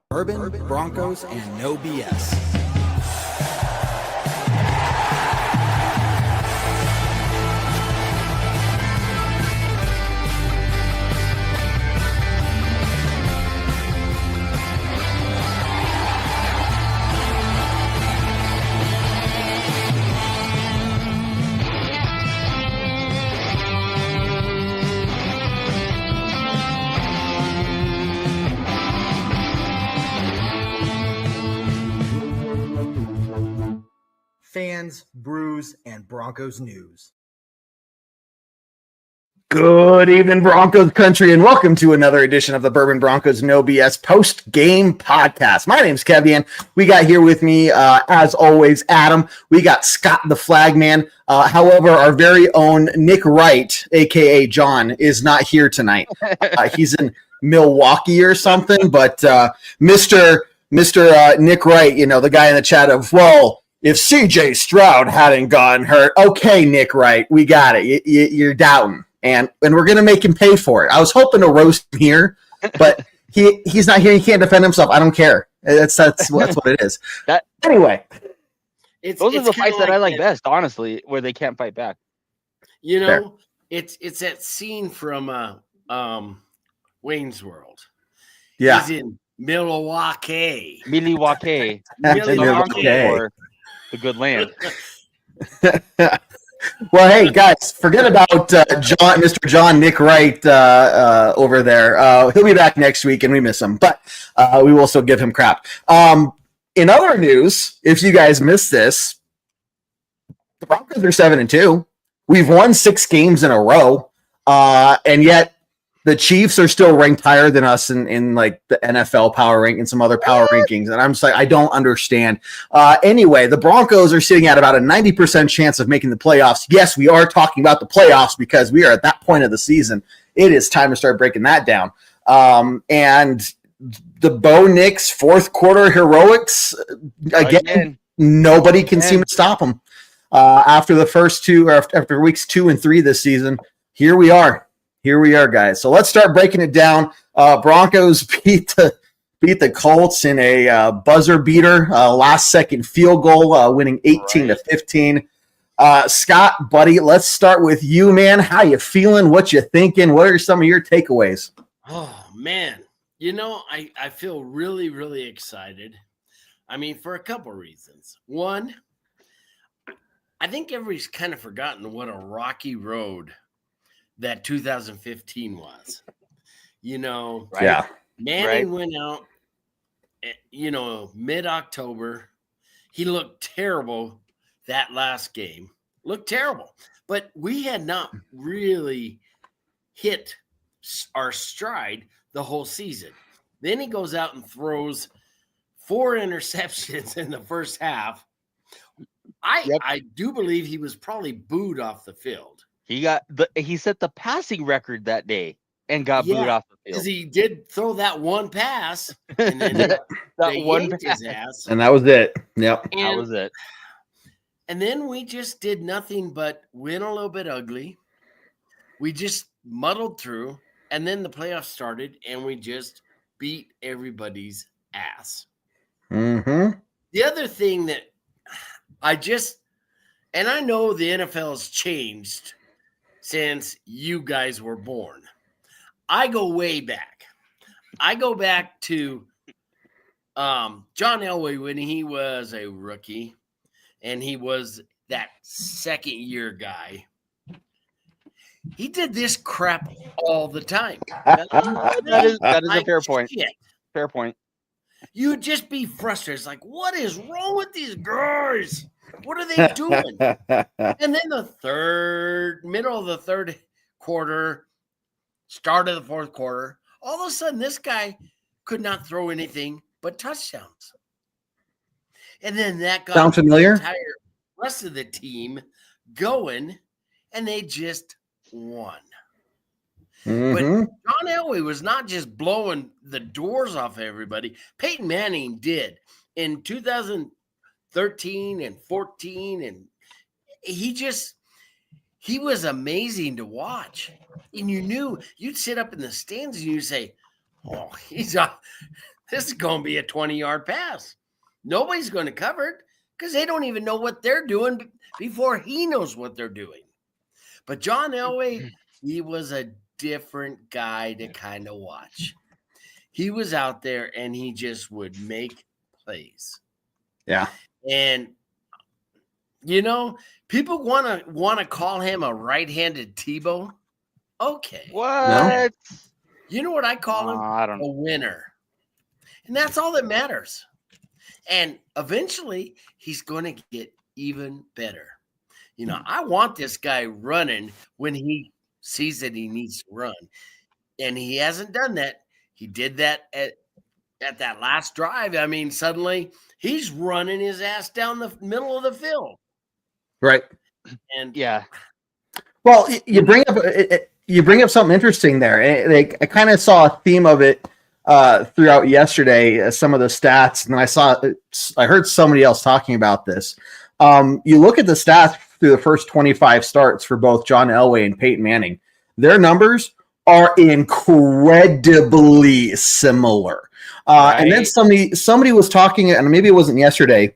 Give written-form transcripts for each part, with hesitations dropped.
Bourbon, Broncos, and No B.S. Fans, brews, and Broncos news. Good evening, Broncos Country, and welcome to another edition of the Bourbon Broncos No B.S. Postgame Podcast. My name's 𝐿𝐫𝐿. We got here with me, as always, Adam. We got Scott the Flagman. However, our very own Nick Wright, a.k.a. John, is not here tonight. He's in Milwaukee or something, but Mr. Nick Wright, you know, the guy in the chat of, well, if CJ Stroud hadn't gotten hurt, okay, Nick Wright, we got it. You're doubting. And we're going to make him pay for it. I was hoping to roast him here, but he's not here. He can't defend himself. I don't care. That's what it is. Anyway. Those are the fights that I like best, honestly, where they can't fight back. You know, it's that scene from Wayne's World. Yeah. He's in Milwaukee. Milwaukee. Or the good land. Well, hey, guys, forget about Mr. John Nick Wright over there. He'll be back next week, and we miss him, but we will still give him crap. In other news, if you guys missed this, the Broncos are 7-2. We've won 6 games in a row, and yet the Chiefs are still ranked higher than us in like the NFL power rank and some other power rankings. And I'm just like, I don't understand. Anyway, the Broncos are sitting at about a 90% chance of making the playoffs. Yes, we are talking about the playoffs because we are at that point of the season. It is time to start breaking that down. And the Bo Nix fourth quarter heroics, again. Nobody can seem to stop them. After the first two, or after weeks 2 and 3 this season, here we are. Here we are, guys. So let's start breaking it down. Broncos beat the Colts in a buzzer beater, last-second field goal, winning 18-15. Scott, buddy, let's start with you, man. How you feeling? What you thinking? What are some of your takeaways? Oh, man. You know, I feel really, really excited. I mean, for a couple reasons. One, I think everybody's kind of forgotten what a rocky road that 2015 was. You know, right? Yeah. Manning went out, you know, mid-October. He looked terrible that last game. Looked terrible. But we had not really hit our stride the whole season. Then he goes out and throws 4 interceptions in the first half. I do believe he was probably booed off the field. He set the passing record that day and got booed off the field. Because he did throw that one pass and then that one his ass. And that was it. Yep. That was it. And then we just did nothing but win a little bit ugly. We just muddled through, and then the playoffs started, and we just beat everybody's ass. Mm-hmm. The other thing that and I know the NFL has changed since you guys were born. I go way back. I go back to John Elway when he was a rookie and he was that second-year guy. He did this crap all the time. That is a fair point. Fair point. You would just be frustrated. It's like, what is wrong with these guys? What are they doing? And then middle of the third quarter, start of the fourth quarter, all of a sudden this guy could not throw anything but touchdowns. And then that got sound familiar? The entire rest of the team going, and they just won. Mm-hmm. But John Elway was not just blowing the doors off everybody. Peyton Manning did in 2013 and 14, and he was amazing to watch. And you knew you'd sit up in the stands and you'd say, "Oh, this is going to be a 20-yard pass. Nobody's going to cover it because they don't even know what they're doing before he knows what they're doing. But John Elway, he was a different guy to kind of watch. He was out there and he just would make plays. Yeah. And, you know, people want to call him a right-handed Tebow. Okay. What? No. You know what I call him? I don't know. A winner. And that's all that matters. And eventually, he's going to get even better. You know, I want this guy running when he sees that he needs to run. And he hasn't done that. He did that at that last drive. I mean, suddenly he's running his ass down the middle of the field. Right. And Yeah. Well, you bring up something interesting there. I kind of saw a theme of it throughout yesterday, some of the stats, and I heard somebody else talking about this. You look at the stats through the first 25 starts for both John Elway and Peyton Manning. Their numbers are incredibly similar. Right. And then somebody was talking, and maybe it wasn't yesterday.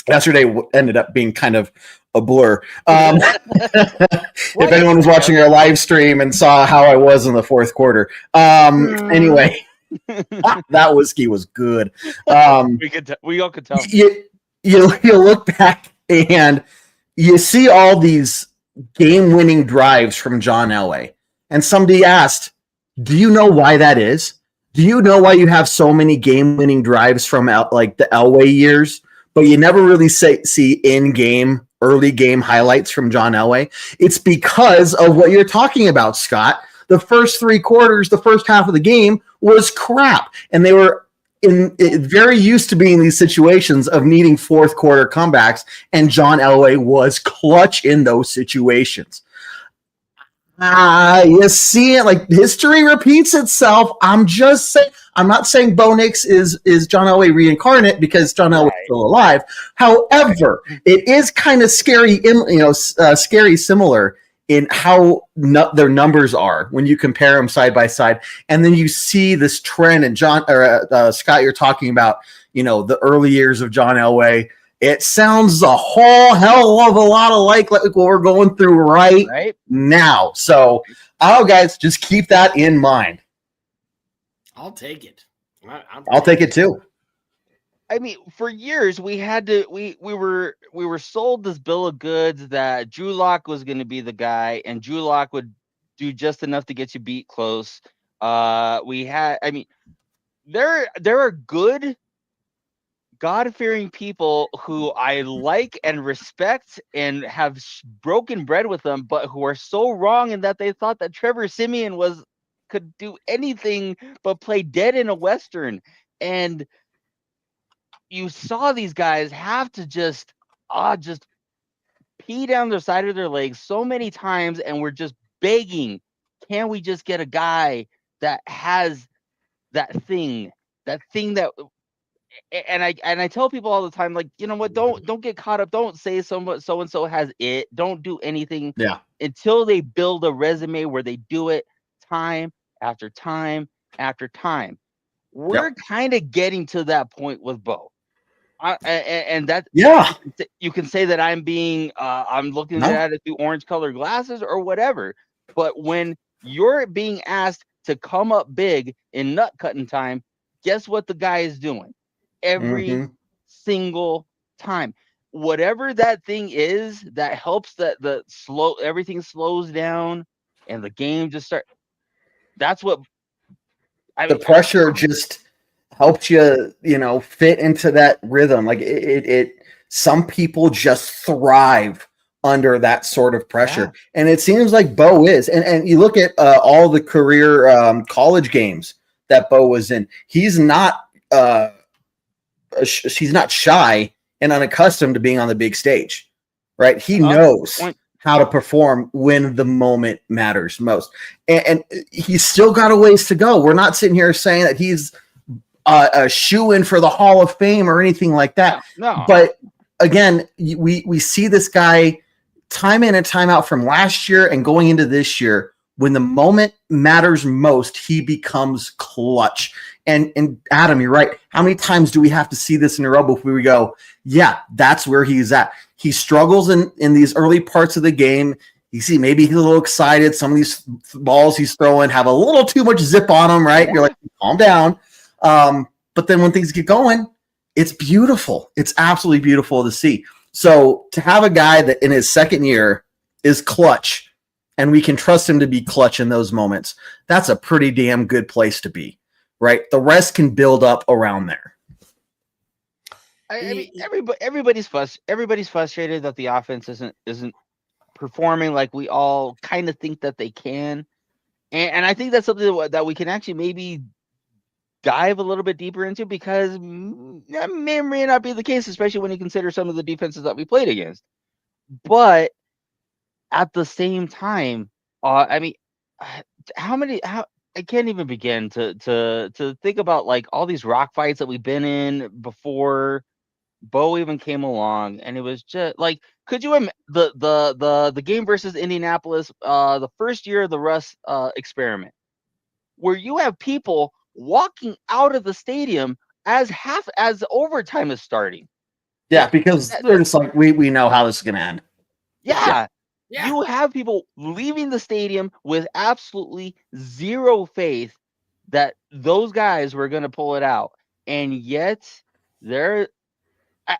Yesterday ended up being kind of a blur. If anyone was watching our live stream and saw how I was in the fourth quarter. Anyway, that whiskey was good. We all could tell. You look back and you see all these game-winning drives from John Elway. And somebody asked, do you know why that is? Do you know why you have so many game-winning drives from like the Elway years, but you never really see in-game, early-game highlights from John Elway? It's because of what you're talking about, Scott. The first three quarters, the first half of the game was crap. And they were very used to being in these situations of needing fourth quarter comebacks, and John Elway was clutch in those situations. You see it, like history repeats itself. I'm just saying, I'm not saying Bo Nix is John Elway reincarnate because John Elway is still alive. However, it is kind of scary, scary similar in how their numbers are when you compare them side by side, and then you see this trend. And Scott, you're talking about, the early years of John Elway. It sounds a whole hell of a lot like what we're going through right now. So, guys, just keep that in mind. I'll take it. I'll take it too. I mean, for years we were sold this bill of goods that Drew Lock was going to be the guy, and Drew Lock would do just enough to get you beat close. There are good, God-fearing people who I like and respect and have broken bread with them, but who are so wrong in that they thought that Trevor Siemian could do anything but play dead in a Western. And you saw these guys have to just pee down the side of their legs so many times, and we're just begging, can we just get a guy that has that thing that and I tell people all the time, like, you know what, don't get caught up. Don't say so-and-so has it. Don't do anything until they build a resume where they do it time after time after time. We're kind of getting to that point with Bo. And that you can say that I'm looking at it through orange colored glasses or whatever. But when you're being asked to come up big in nut cutting time, guess what the guy is doing? Every single time, whatever that thing is that helps that everything slows down and the game just start. That's what the pressure just helps you, fit into that rhythm. Like some people just thrive under that sort of pressure, and it seems like Bo is. And you look at all the career college games that Bo was in. He's not shy and unaccustomed to being on the big stage, right? He knows how to perform when the moment matters most. And he's still got a ways to go. We're not sitting here saying that he's a shoo-in for the Hall of Fame or anything like that. No. But again, we see this guy time in and time out from last year and going into this year when the moment matters most, he becomes clutch. And Adam, you're right. How many times do we have to see this in a row before we go, yeah, that's where he's at? He struggles in these early parts of the game. You see, maybe he's a little excited. Some of these balls he's throwing have a little too much zip on them, right? You're like, calm down. But then when things get going, it's beautiful. It's absolutely beautiful to see. So to have a guy that in his second year is clutch, and we can trust him to be clutch in those moments, that's a pretty damn good place to be, right? The rest can build up around there. I mean, everybody's frustrated that the offense isn't performing like we all kind of think that they can, and I think that's something that we can actually maybe dive a little bit deeper into, because that may or may not be the case, especially when you consider some of the defenses that we played against. But at the same time, I mean, how I can't even begin to think about like all these rock fights that we've been in before Bo even came along, and it was just like, could you the game versus Indianapolis, the first year of the Russ experiment, where you have people walking out of the stadium as overtime is starting? Yeah, because they're just like, we know how this is going to end. Yeah. You have people leaving the stadium with absolutely zero faith that those guys were going to pull it out. And yet they're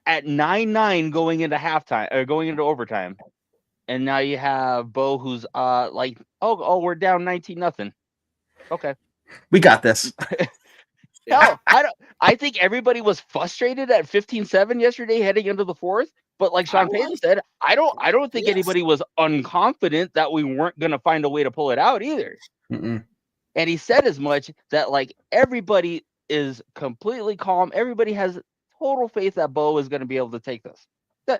at 9-9 going into halftime or going into overtime. And now you have Bo, who's like, we're down 19-0. Okay. We got this. Hell, I think everybody was frustrated at 15-7 yesterday heading into the fourth. But like Sean Payton said, I don't think anybody was unconfident that we weren't going to find a way to pull it out either. Mm-mm. And he said as much, that like everybody is completely calm. Everybody has total faith that Bo is going to be able to take this,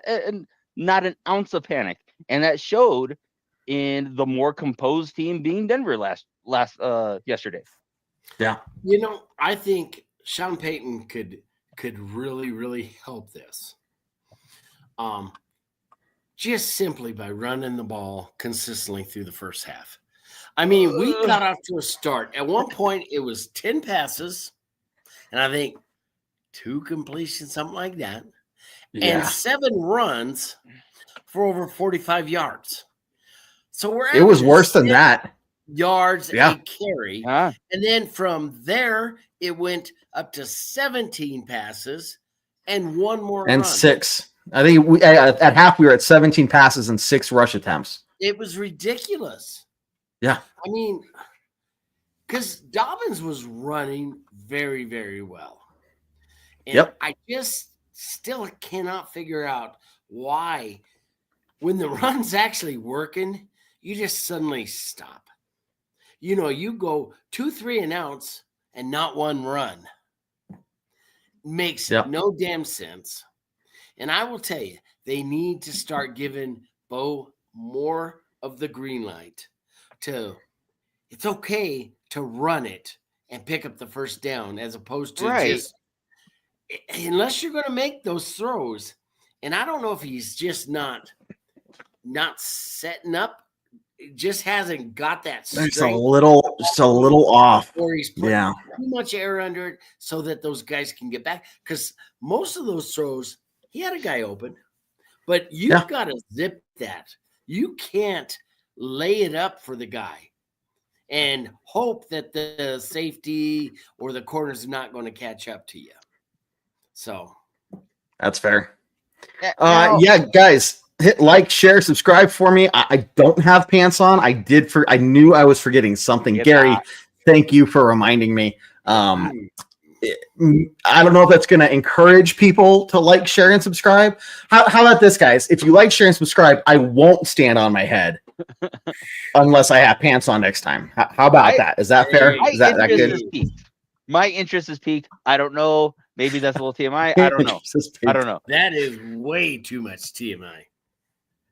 and not an ounce of panic. And that showed in the more composed team being Denver yesterday. Yeah. You know, I think Sean Payton could really, really help this. Just simply by running the ball consistently through the first half. I mean, we got off to a start. At one point, it was 10 passes, and I think 2 completions, something like that, and 7 runs for over 45 yards. So it was worse than that. Yards a carry. Ah. And then from there, it went up to 17 passes and 1 more and run. 6. I think at half we were at 17 passes and 6 rush attempts. It was ridiculous. Yeah. I mean, because Dobbins was running very, very well. And I just still cannot figure out why, when the run's actually working, you just suddenly stop. You know, you go 2-3 and outs and not 1 run. Makes no damn sense. And I will tell you, they need to start giving Bo more of the green light it's okay to run it and pick up the first down, as opposed to just, unless you're going to make those throws. And I don't know if he's just not setting up, just hasn't got that strength. It's a little off. Or he's putting too much air under it so that those guys can get back. Because most of those throws, he had a guy open, but you've got to zip that. You can't lay it up for the guy and hope that the safety or the corner's not going to catch up to you. So that's fair. Guys, hit like, share, subscribe for me. I don't have pants on. I knew I was forgetting something. Gary, thank you for reminding me. I don't know if that's going to encourage people to like, share, and subscribe. How about this, guys? If you like, share, and subscribe, I won't stand on my head unless I have pants on next time. How about that? Is that fair? Is that good? My interest is peaked. I don't know. Maybe that's a little TMI. I don't know. I don't know. That is way too much TMI.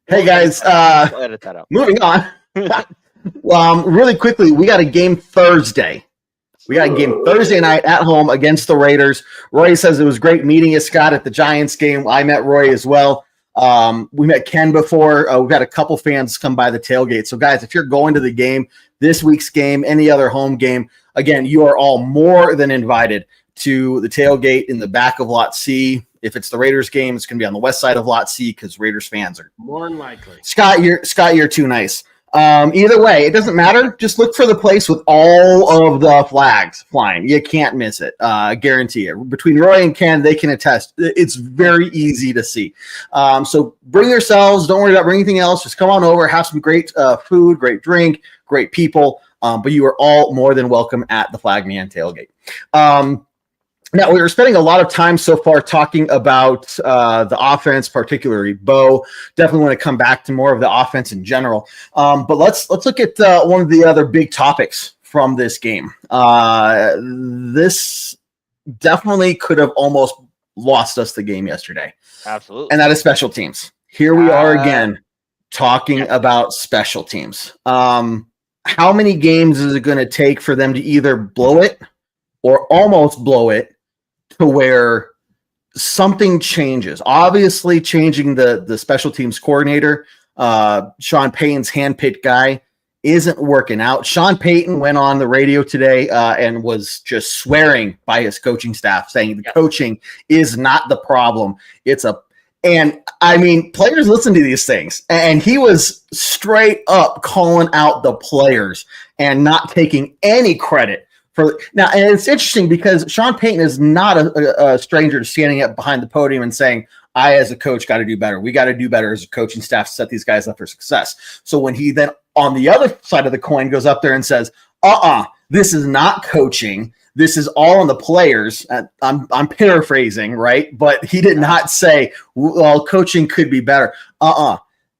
Hey, guys. I'll edit that out. Moving on. Really quickly, we got a game Thursday. We got a game Thursday night at home against the Raiders. Roy says it was great meeting you, Scott, at the Giants game. I met Roy as well. We met Ken before. We've had a couple fans come by the tailgate. So, guys, if you're going to the game, this week's game, any other home game, again, you are all more than invited to the tailgate in the back of Lot C. If it's the Raiders game, it's going to be on the west side of Lot C because Raiders fans are more than likely. Scott, you're too nice. Either way, it doesn't matter. Just look for the place with all of the flags flying. You can't miss it. I guarantee you. Between Roy and Ken, they can attest. It's very easy to see. So bring yourselves. Don't worry about bringing anything else. Just come on over, have some great food, great drink, great people. But you are all more than welcome at the Flagman tailgate. Now, we were spending a lot of time so far talking about the offense, particularly Bo. Definitely want to come back to more of the offense in general. But let's look at one of the other big topics from this game. This definitely could have almost lost us the game yesterday. Absolutely. And that is special teams. Here we are again talking about special teams. How many games is it going to take for them to either blow it or almost blow it to where something changes? Obviously, changing the special teams coordinator, Sean Payton's handpicked guy, isn't working out. Sean Payton went on the radio today and was just swearing by his coaching staff, saying the coaching is not the problem. And I mean, players listen to these things, and he was straight up calling out the players and not taking any credit. Now, and it's interesting because Sean Payton is not a stranger to standing up behind the podium and saying, I, as a coach, got to do better. We got to do better as a coaching staff to set these guys up for success. So when he then, on the other side of the coin, goes up there and says, this is not coaching. This is all on the players. I'm paraphrasing, right? But he did not say, well, coaching could be better.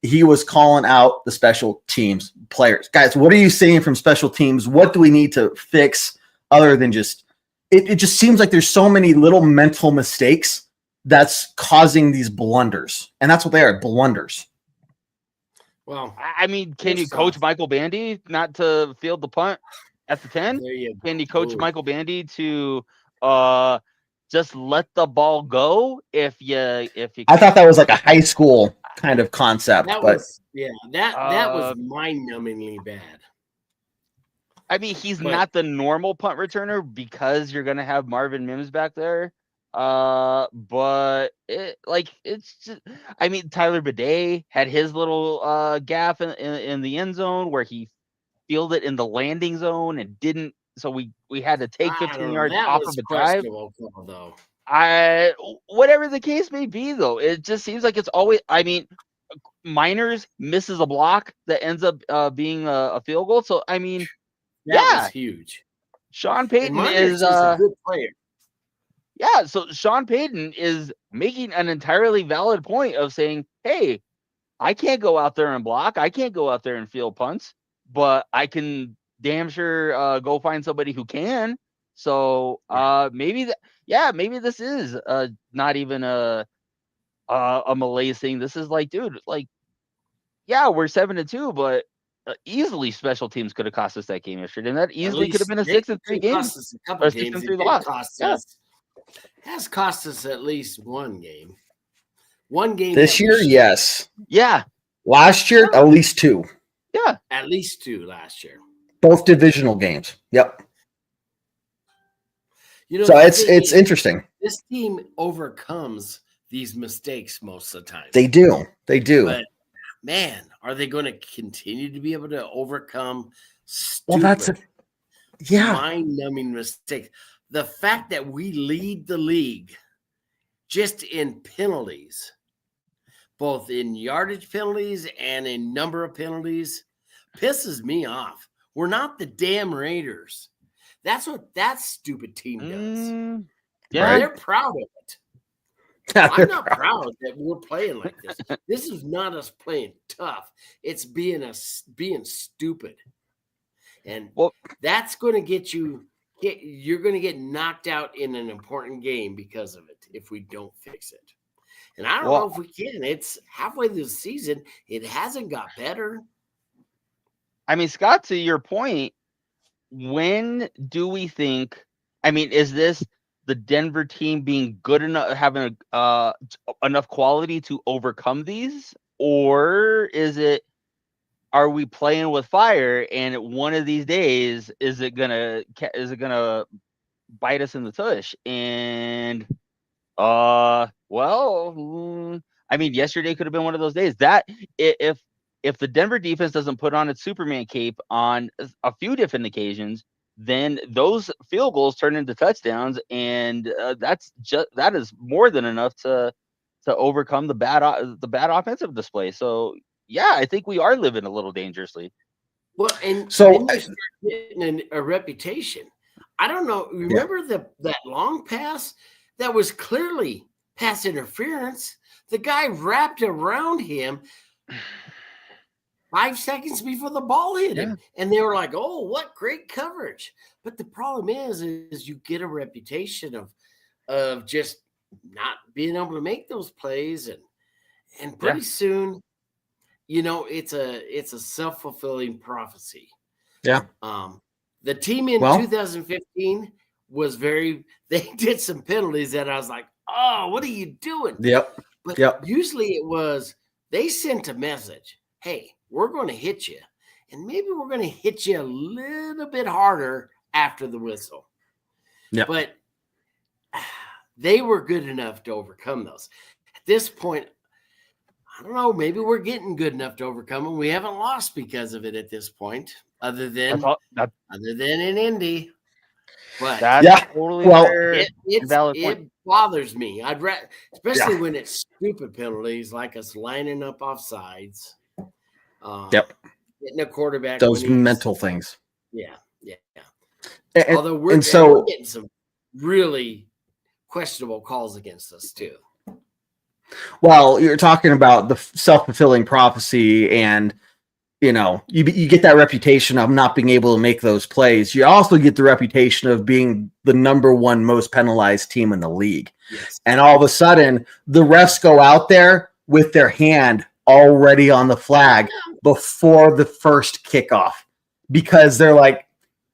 He was calling out the special teams players. Guys, what are you seeing from special teams? What do we need to fix? Other than just, it just seems like there's so many little mental mistakes that's causing these blunders. And that's what they are, blunders. Well, I mean, can you coach Michael Bandy not to field the punt at the 10? Can you coach Michael Bandy to just let the ball go if you I thought that was like a high school kind of concept. That was mind-numbingly bad. I mean, he's not the normal punt returner because you're gonna have Marvin Mims back there. But it's just, I mean, Tyler Bidet had his little gaff in the end zone where he fielded in the landing zone and didn't. So we had to take 15 yards off of the drive. Though. Whatever the case may be, though, it just seems like it's always. I mean, Miners misses a block that ends up being a field goal. So I mean. That was huge. Sean Payton is a good player. Yeah, so Sean Payton is making an entirely valid point of saying, hey, I can't go out there and block. I can't go out there and field punts, but I can damn sure go find somebody who can. So maybe this is not even a malaise thing. This is like, dude, like, yeah, we're 7-2, but easily special teams could have cost us that game yesterday, and that easily could have been a 6-3 game. Or 6-3 loss. Has cost us at least one game. One game this year, yes. Yeah. Last year, at least two. Yeah. At least two last year. Both divisional games. Yep. So it's interesting. This team overcomes these mistakes most of the time. They do. But man, are they going to continue to be able to overcome stupid, mind-numbing mistakes? The fact that we lead the league just in penalties, both in yardage penalties and in number of penalties, pisses me off. We're not the damn Raiders. That's what that stupid team does. Yeah, they're proud of it. I'm not proud that we're playing like this. This is not us playing tough. It's being stupid. And that's going to get you – you're going to get knocked out in an important game because of it if we don't fix it. And I don't know if we can. It's halfway through the season. It hasn't got better. I mean, Scott, to your point, when do we think – I mean, is this – the Denver team being good enough, having enough quality to overcome these, or is it are we playing with fire? And one of these days, is it gonna bite us in the tush? And I mean, yesterday could have been one of those days. That if the Denver defense doesn't put on its Superman cape on a few different occasions, then those field goals turn into touchdowns, and that is more than enough to overcome the bad offensive display. So yeah, I think we are living a little dangerously. Well, and so then you start getting a reputation. I don't know. Remember that long pass that was clearly pass interference? The guy wrapped around him 5 seconds before the ball hit him. And they were like, oh, what great coverage. But the problem is you get a reputation of just not being able to make those plays. And pretty soon, it's a self-fulfilling prophecy. Yeah. The team in 2015 was they did some penalties that I was like, oh, what are you doing? Yep. But usually it was, they sent a message. Hey, we're going to hit you. And maybe we're going to hit you a little bit harder after the whistle. Yeah. But they were good enough to overcome those. At this point, I don't know, maybe we're getting good enough to overcome them. We haven't lost because of it at this point, other than in Indy. But totally it bothers me. Especially when it's stupid penalties, like us lining up off sides. Getting a quarterback. Those mental things. Yeah. Although we're getting some really questionable calls against us too. Well, you're talking about the self-fulfilling prophecy, and you get that reputation of not being able to make those plays. You also get the reputation of being the number one most penalized team in the league. Yes. And all of a sudden, the refs go out there with their hand already on the flag before the first kickoff, because they're like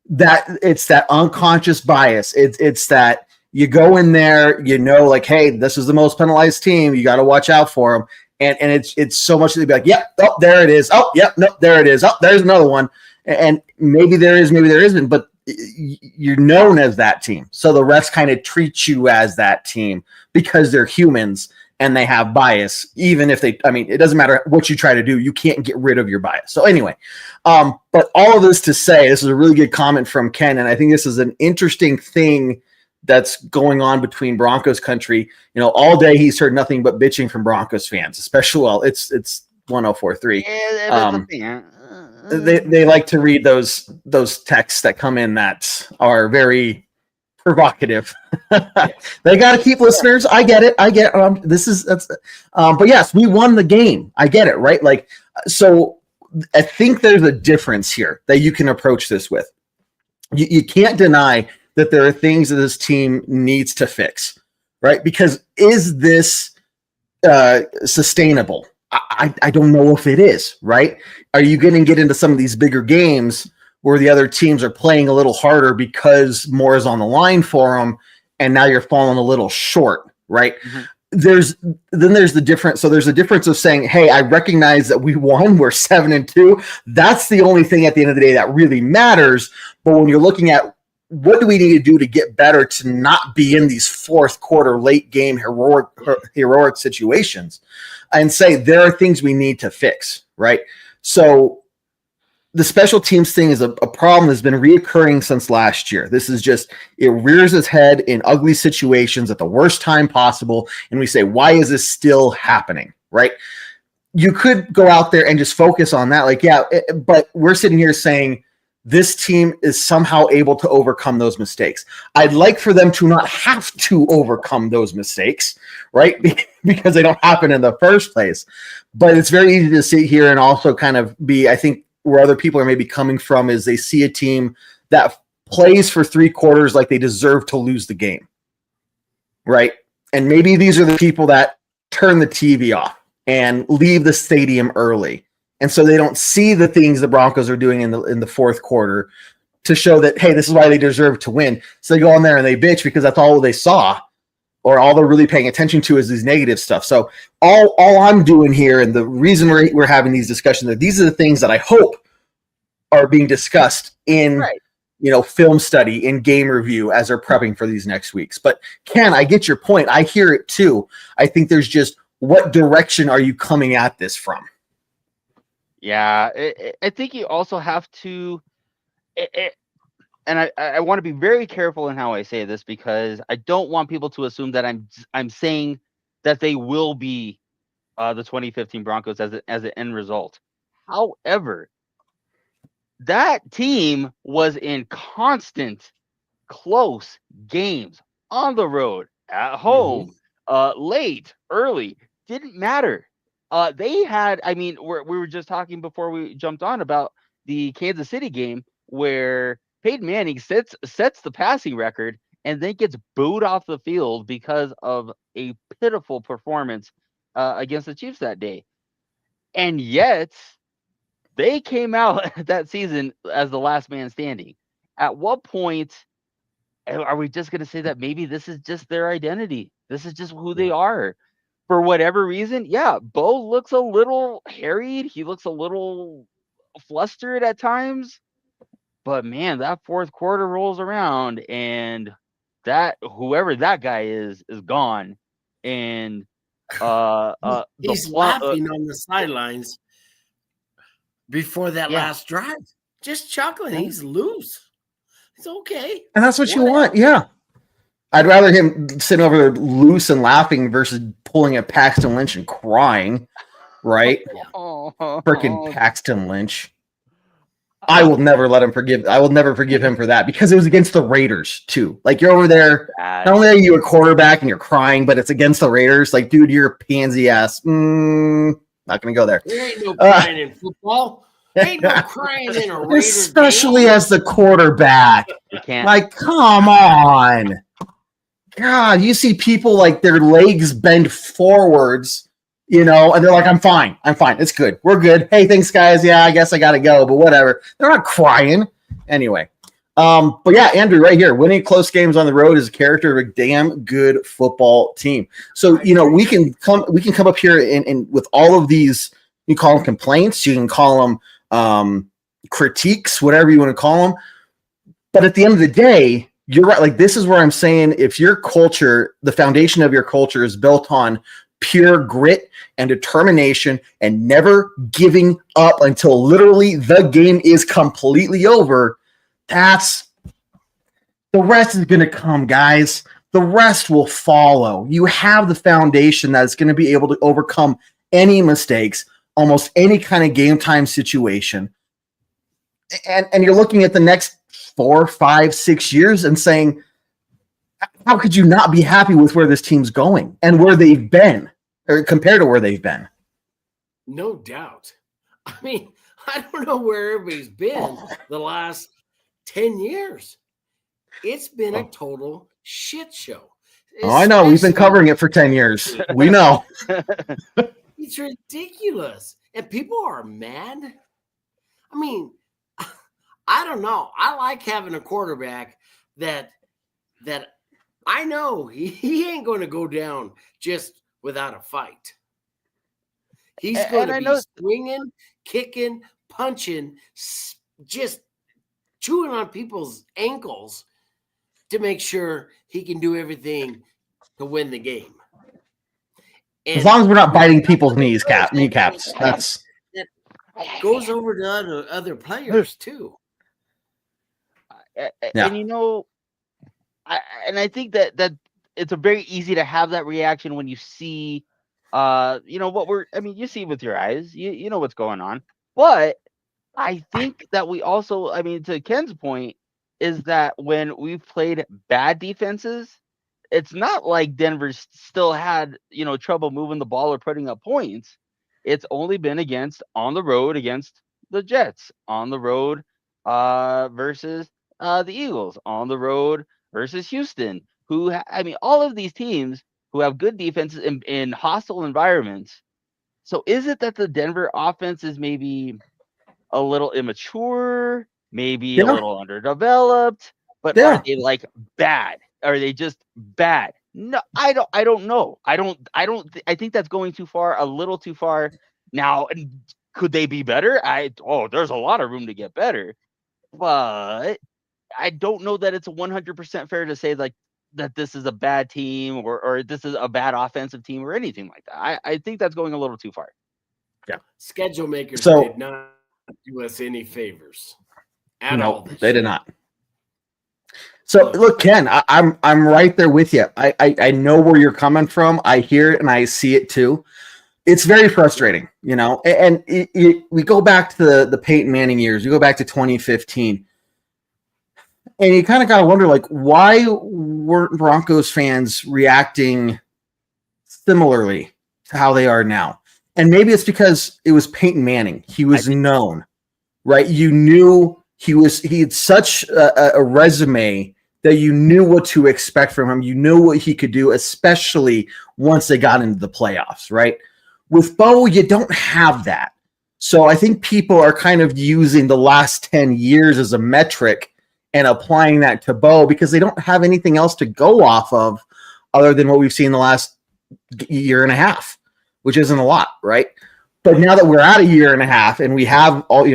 that. It's that unconscious bias. It's that you go in there, like, hey, this is the most penalized team. You got to watch out for them. And it's so much that they'd be like, yep, oh, there it is. Oh, yep, no, there it is. Oh, there's another one. And maybe there is, maybe there isn't, but you're known as that team. So the refs kind of treat you as that team because they're humans and they have bias. Even if it doesn't matter what you try to do, you can't get rid of your bias. So anyway, but all of this to say, this is a really good comment from Ken. And I think this is an interesting thing that's going on between Broncos country. All day he's heard nothing but bitching from Broncos fans, especially it's 1043. They like to read those texts that come in that are very provocative. They got to keep listeners. I get it. But yes, we won the game. I get it. Right. Like, so I think there's a difference here that you can approach this with. You can't deny that there are things that this team needs to fix, right? Because is this sustainable? I don't know if it is, right? Are you going to get into some of these bigger games where the other teams are playing a little harder because more is on the line for them, and now you're falling a little short, right? Mm-hmm. There's the difference. So there's a difference of saying, hey, I recognize that we won, we're 7-2. That's the only thing at the end of the day that really matters. But when you're looking at what do we need to do to get better to not be in these fourth quarter late game heroic situations, and say there are things we need to fix, right? So the special teams thing is a problem that's been reoccurring since last year. This is just, it rears its head in ugly situations at the worst time possible. And we say, why is this still happening, right? You could go out there and just focus on that. Like, but we're sitting here saying, this team is somehow able to overcome those mistakes. I'd like for them to not have to overcome those mistakes, right? Because they don't happen in the first place. But it's very easy to sit here and also kind of be, I think, where other people are maybe coming from is they see a team that plays for 3 quarters like they deserve to lose the game, right? And maybe these are the people that turn the TV off and leave the stadium early. And so they don't see the things the Broncos are doing in the fourth quarter to show that, hey, this is why they deserve to win. So they go on there and they bitch because that's all they saw. or all they're really paying attention to is these negative stuff. So all I'm doing here, and the reason we're having these discussions, that these are the things that I hope are being discussed in film study, in game review as they're prepping for these next weeks. But Ken, I get your point. I hear it too. I think there's just, what direction are you coming at this from? Yeah, I think you also have to, and I want to be very careful in how I say this, because I don't want people to assume that I'm saying that they will be the 2015 Broncos as an end result. However, that team was in constant, close games on the road, at home, late, early, didn't matter. They had, I mean, we were just talking before we jumped on about the Kansas City game where Peyton Manning sets the passing record and then gets booed off the field because of a pitiful performance against the Chiefs that day. And yet they came out that season as the last man standing. At what point are we just going to say that maybe this is just their identity? This is just who they are. For whatever reason, yeah, Bo looks a little harried. He looks a little flustered at times. But man, that fourth quarter rolls around and that whoever that guy is gone. And he's laughing on the sidelines before that last drive. Just chuckling. He's loose. It's okay. And that's what you want. Yeah. I'd rather him sitting over there loose and laughing versus pulling a Paxton Lynch and crying, right? Freaking Paxton Lynch. I will never let him forgive. I will never forgive him for that, because it was against the Raiders too. Like, you're over there, not only are you a quarterback and you're crying, but it's against the Raiders. Like, dude, you're a pansy ass. Not going to go there. There ain't no crying in football. Ain't no crying in a Raiders especially game. As the quarterback. You can't. Like, come on. God, you see people like their legs bend forwards, and they're like, I'm fine. It's good. We're good. Hey, thanks, guys. Yeah, I guess I got to go, but whatever. They're not crying. Anyway. But yeah, Andrew, right here, winning close games on the road is a character of a damn good football team. So, we can come up here and with all of these, you call them complaints, you can call them critiques, whatever you want to call them. But at the end of the day, you're right. Like, this is where I'm saying, if your culture, the foundation of your culture is built on pure grit and determination and never giving up until literally the game is completely over, the rest is going to come, guys. The rest will follow. You have the foundation that's going to be able to overcome any mistakes, almost any kind of game time situation. And you're looking at the next 4, 5, 6 years and saying, how could you not be happy with where this team's going and where they've been, or compared to where they've been? No doubt. I mean, I don't know where everybody's been the last 10 years. It's been a total shit show. I know. We've been covering it for 10 years. We know. It's ridiculous. And people are mad. I mean, I don't know. I like having a quarterback that I know he ain't going to go down just without a fight. He's going to be swinging, kicking, punching, just chewing on people's ankles to make sure he can do everything to win the game. And as long as we're not biting people's kneecaps. That's it goes over to other players too. And I think that it's a very easy to have that reaction when you see, you see with your eyes, you know what's going on. But I think that we also, to Ken's point, is that when we've played bad defenses, it's not like Denver still had, trouble moving the ball or putting up points. It's only been on the road against the Jets, on the road versus the Eagles, on the road versus Houston, all of these teams who have good defenses in hostile environments. So is it that the Denver offense is maybe a little immature, maybe a little underdeveloped, but are they like bad? Are they just bad? No, I don't know. I think that's going too far, a little too far. Now, could they be better? There's a lot of room to get better, but I don't know that it's 100% fair to say like that this is a bad team or this is a bad offensive team or anything like that. I think that's going a little too far. Yeah. Schedule makers did not do us any favors at all. They did not. So look, Ken, I'm right there with you. I know where you're coming from. I hear it and I see it too. It's very frustrating, and we go back to the Peyton Manning years. You go back to 2015. And you kind of got to wonder, like, why weren't Broncos fans reacting similarly to how they are now? And maybe it's because it was Peyton Manning. He was known, right? You knew he had such a resume that you knew what to expect from him. You knew what he could do, especially once they got into the playoffs, right? With Bo, you don't have that. So I think people are kind of using the last 10 years as a metric and applying that to Bo because they don't have anything else to go off of other than what we've seen the last year and a half, which isn't a lot, right? But now that we're at a year and a half and we have all,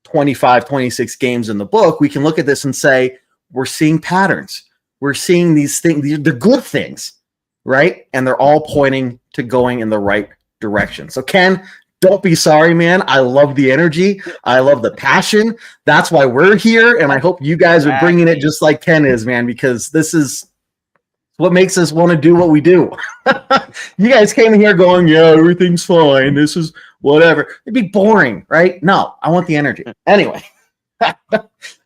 25, 26 games in the book, we can look at this and say, we're seeing patterns. We're seeing these things, the good things, right? And they're all pointing to going in the right direction. So Ken, don't be sorry, man. I love the energy. I love the passion. That's why we're here. And I hope you guys are bringing it just like Ken is, man, because this is what makes us want to do what we do. You guys came in here going, yeah, everything's fine. This is whatever. It'd be boring, right? No, I want the energy. Anyway,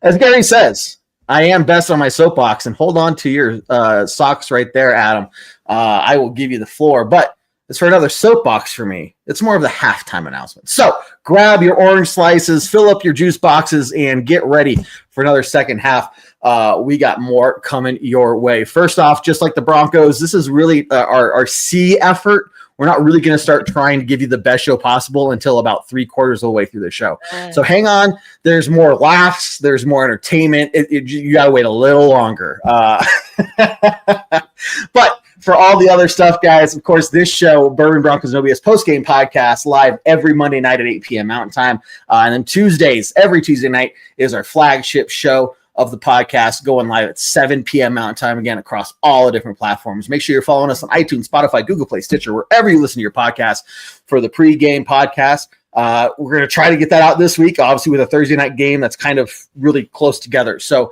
as Gary says, I am best on my soapbox, and hold on to your socks right there, Adam. I will give you the floor, but it's for another soapbox for me. It's more of the halftime announcement. So grab your orange slices, fill up your juice boxes, and get ready for another second half. We got more coming your way. First off, just like the Broncos, this is really our C effort. We're not really going to start trying to give you the best show possible until about 3/4 of the way through the show. So hang on. There's more laughs. There's more entertainment. You got to wait a little longer. But for all the other stuff, guys, of course, this show, Bourbon Broncos No B.S. Postgame Podcast, live every Monday night at 8 p.m. Mountain Time. And then Tuesdays, every Tuesday night, is our flagship show of the podcast, going live at 7 p.m. Mountain Time, again, across all the different platforms. Make sure you're following us on iTunes, Spotify, Google Play, Stitcher, wherever you listen to your podcast for the pregame podcast. We're going to try to get that out this week, obviously with a Thursday night game that's kind of really close together. So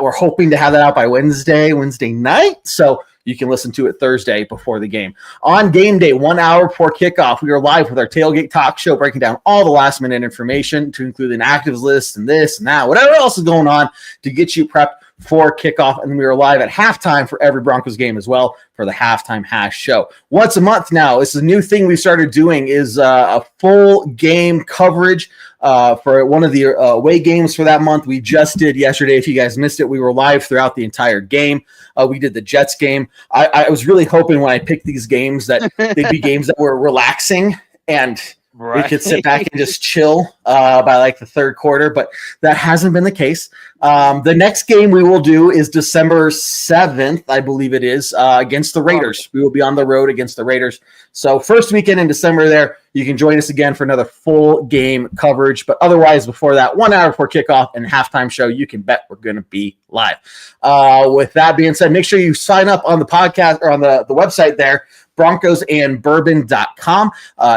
we're hoping to have that out by Wednesday night. So you can listen to it Thursday before the game. On game day, 1 hour before kickoff, we are live with our Tailgate Talk Show, breaking down all the last-minute information to include an actives list and this and that, whatever else is going on to get you prepped for kickoff. And we are live at halftime for every Broncos game as well for the Halftime Hash Show. Once a month now, this is a new thing we started doing, is a full game coverage for one of the away games for that month. We just did yesterday. If you guys missed it, we were live throughout the entire game. We did the Jets game. I was really hoping when I picked these games that they'd be games that were relaxing and we could sit back and just chill by like the third quarter, but that hasn't been the case. The next game we will do is December 7th, I believe it is, against the Raiders. We will be on the road against the Raiders. So first weekend in December there, you can join us again for another full game coverage. But otherwise, before that, 1 hour before kickoff and halftime show, you can bet we're going to be live. With that being said, make sure you sign up on the podcast or on the website there, broncosandbourbon.com.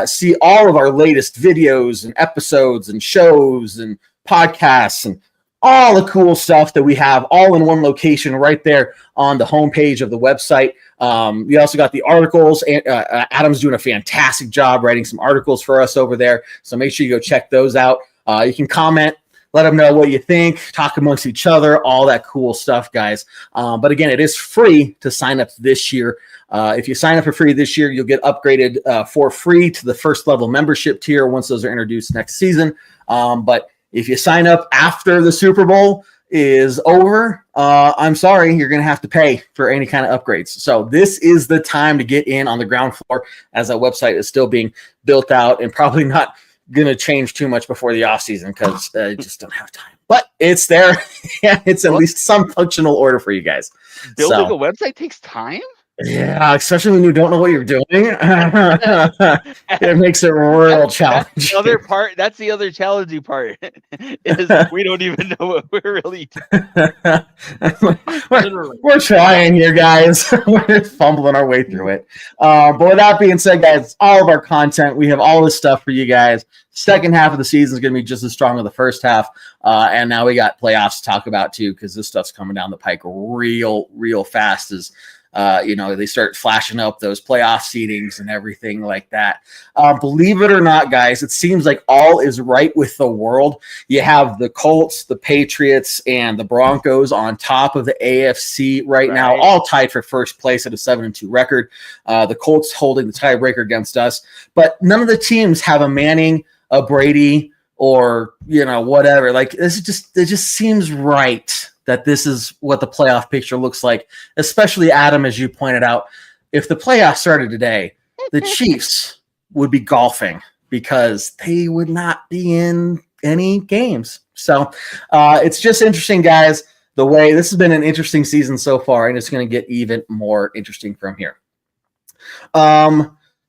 See all of our latest videos and episodes and shows and podcasts and all the cool stuff that we have all in one location right there on the homepage of the website. We also got the articles, and Adam's doing a fantastic job writing some articles for us over there. So make sure you go check those out. You can comment, let them know what you think, talk amongst each other, all that cool stuff, guys. But again, it is free to sign up this year. If you sign up for free this year, you'll get upgraded for free to the first level membership tier once those are introduced next season. But if you sign up after the Super Bowl is over, I'm sorry, you're going to have to pay for any kind of upgrades. So this is the time to get in on the ground floor, as that website is still being built out and probably not going to change too much before the offseason because I just don't have time. But it's there. It's at least some functional order for you guys. Building a website takes time? Yeah, especially when you don't know what you're doing. It makes it real challenging. That's the other part. That's the other challenging part. Is we don't even know what we're really doing. We're trying here, guys. We're fumbling our way through it. But with that being said, guys, all of our content, we have all this stuff for you guys. Second half of the season is going to be just as strong as the first half. And now we got playoffs to talk about too, because this stuff's coming down the pike real fast as they start flashing up those playoff seedings and everything like that. Believe it or not, guys, it seems like all is right with the world. You have the Colts, the Patriots, and the Broncos on top of the AFC right now, all tied for first place at a 7-2 record. The Colts holding the tiebreaker against us, but none of the teams have a Manning, a Brady, or whatever. Like it just seems right that this is what the playoff picture looks like, especially Adam, as you pointed out. If the playoffs started today, the Chiefs would be golfing because they would not be in any games. So it's just interesting, guys, the way this has been an interesting season so far, and it's going to get even more interesting from here.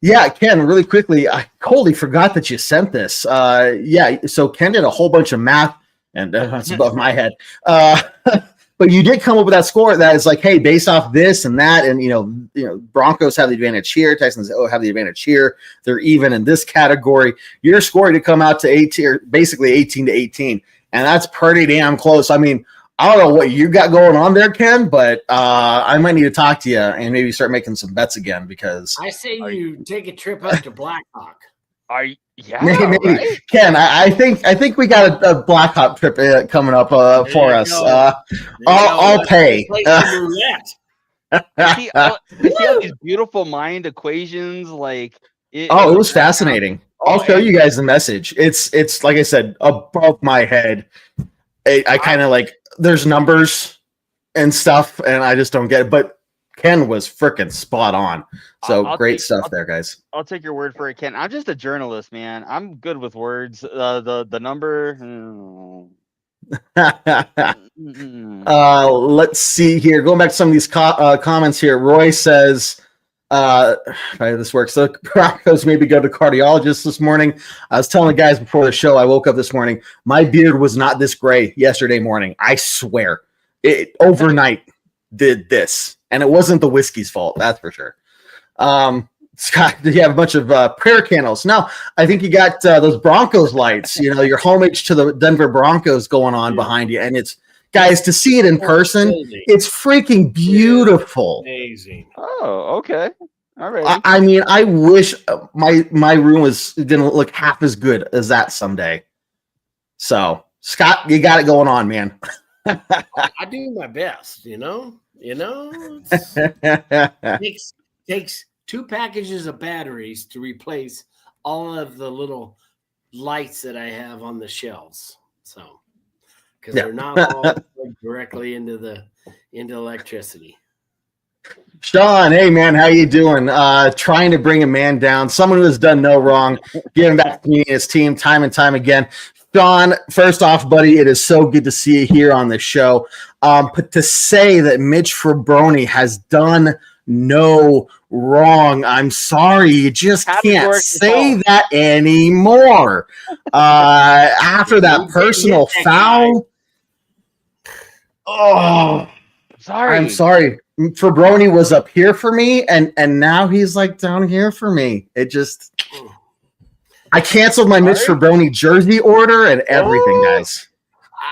Yeah, Ken, really quickly, I totally forgot that you sent this. So Ken did a whole bunch of math, and that's above my head. But you did come up with that score that is like, hey, based off this and that, and Broncos have the advantage here, Texans have the advantage here. They're even in this category. Your score to come out to 18, or basically 18-18, and that's pretty damn close. I mean, I don't know what you got going on there, Ken, but I might need to talk to you and maybe start making some bets again, because I say you take a trip up to Blackhawk. Maybe. Right? Ken, I think we got a Blackhawk trip coming up for us. I'll pay. I see all these beautiful mind equations. It was fascinating. I'll show you guys the message. It's like I said, above my head. I kind of there's numbers and stuff, and I just don't get it. But Ken was freaking spot on. So great stuff there, guys. I'll take your word for it, Ken. I'm just a journalist, man. I'm good with words. The number. Let's see here. Going back to some of these comments here. Roy says, this works. So Broncos maybe go to cardiologist this morning. I was telling the guys before the show, I woke up this morning. My beard was not this gray yesterday morning. I swear. It overnight did this. And it wasn't the whiskey's fault, that's for sure. Scott, you have a bunch of prayer candles. Now, I think you got those Broncos lights, your homage to the Denver Broncos going on behind you. And it's, guys, to see it in person, it's freaking beautiful. Amazing. Oh, okay. All right. I mean, I wish my room was going to look half as good as that someday. So, Scott, you got it going on, man. I do my best, takes 2 packages of batteries to replace all of the little lights that I have on the shelves. So, because they're not all plugged directly into electricity. Sean, hey man, how you doing? Trying to bring a man down, someone who has done no wrong, giving back to me and his team time and time again. Sean, first off, buddy, it is so good to see you here on the show. But to say that Mitch Frabroni has done no wrong, I'm sorry, you just can't say that anymore. After that personal foul. Oh, sorry. I'm sorry. Frabroni was up here for me, and now he's down here for me. It just... I canceled my Mitch Frabroni jersey order and everything, guys.